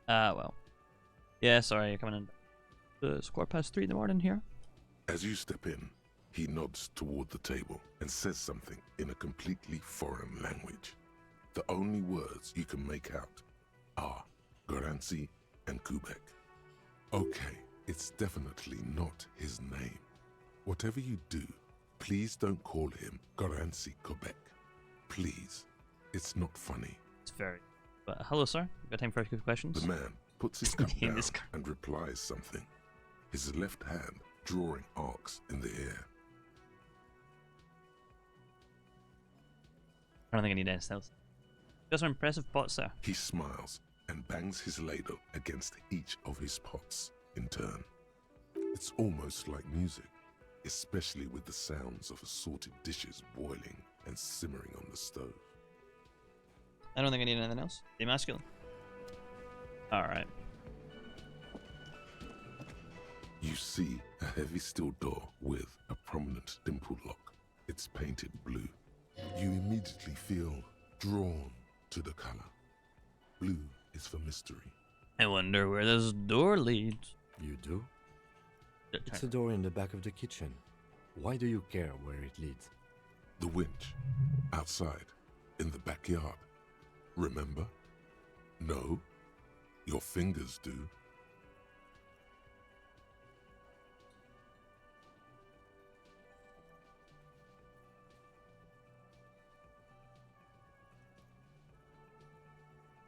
Well. Yeah, sorry, you're coming in. It's 3:15 in the morning here. As you step in, he nods toward the table and says something in a completely foreign language. The only words you can make out are Garancy and Kubek. Okay, it's definitely not his name. Whatever you do, please don't call him Garancy Kubek. Please. It's not funny. It's very. But hello, sir. Got time for a few questions? The man puts his cup In down this car. and replies something, his left hand drawing arcs in the air. I don't think I need anything else. Got some impressive pots there. He smiles and bangs his ladle against each of his pots in turn. It's almost like music, especially with the sounds of assorted dishes boiling and simmering on the stove. I don't think I need anything else. The masculine. Alright. You see a heavy steel door with a prominent dimple lock. It's painted blue. You immediately feel drawn to the color. Blue is for mystery. I wonder where this door leads. You do? It's a door in the back of the kitchen. Why do you care where it leads? The winch. Outside. In the backyard. Remember? No? Your fingers do.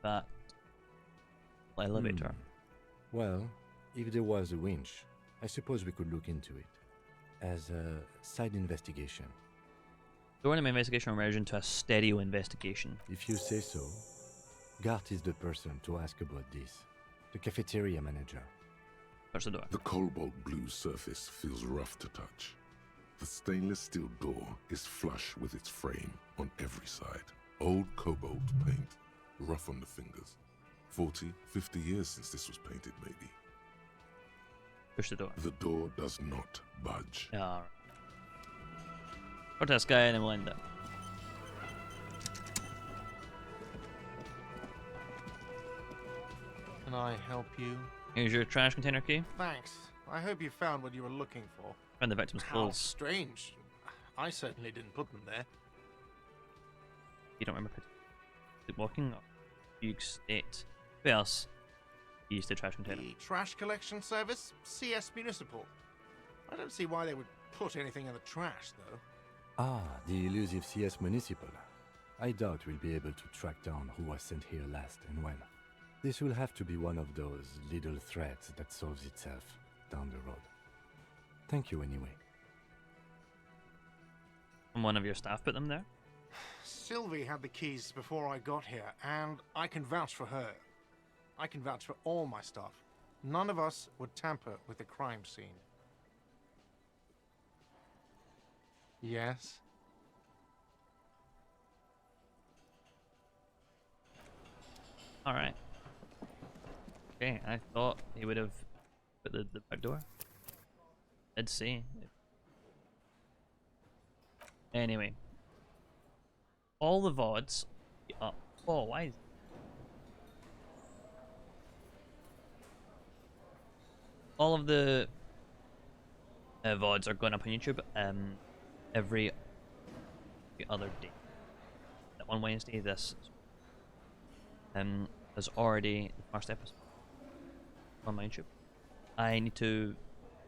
That elevator. Well, if there was a winch, I suppose we could look into it. As a side investigation. Door in my investigation will merge into a stereo investigation. If you say so. Gart is the person to ask about this. The cafeteria manager. Touch the door. The cobalt blue surface feels rough to touch. The stainless steel door is flush with its frame on every side. Old cobalt paint, rough on the fingers. 40, 50 years since this was painted, maybe. Push the door. The door does not budge. Alright. Go to this guy and then we'll end it. Can I help you? Here's your trash container key. Thanks. I hope you found what you were looking for. Find the victim's How clothes. strange. I certainly didn't put them there. You don't remember sleepwalking or fugue state. Who else used the trash container? The trash collection service? CS Municipal. I don't see why they would put anything in the trash, though. Ah, the elusive CS Municipal. I doubt we'll be able to track down who was sent here last and when. This will have to be one of those little threats that solves itself down the road. Thank you anyway. And one of your staff put them there? Sylvie had the keys before I got here, and I can vouch for her. I can vouch for all my staff. None of us would tamper with the crime scene. Yes? Alright. Okay, I thought he would have put the back door. Let's see. Anyway. All the VODs up. Oh, why is all of the VODs are going up on YouTube every other day. On Wednesday, this is already the first episode on my YouTube. I need to.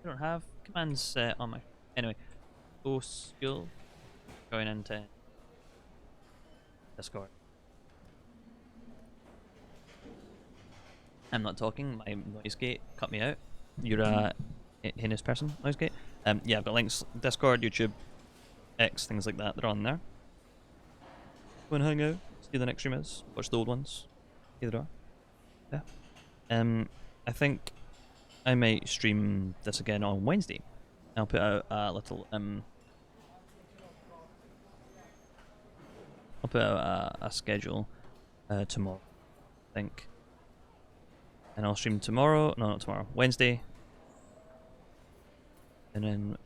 I don't have commands set on my. Anyway, go school. Going into Discord. I'm not talking. My noise gate cut me out. You're a heinous person. Noise gate. Yeah, I've got links. Discord, YouTube, X, things like that. They're on there. Go and hang out, see the next stream is, watch the old ones. Either or. Yeah. I think I might stream this again on Wednesday. I'll put out a little I'll put out a schedule tomorrow, I think. And I'll stream tomorrow. No, not tomorrow. Wednesday. And then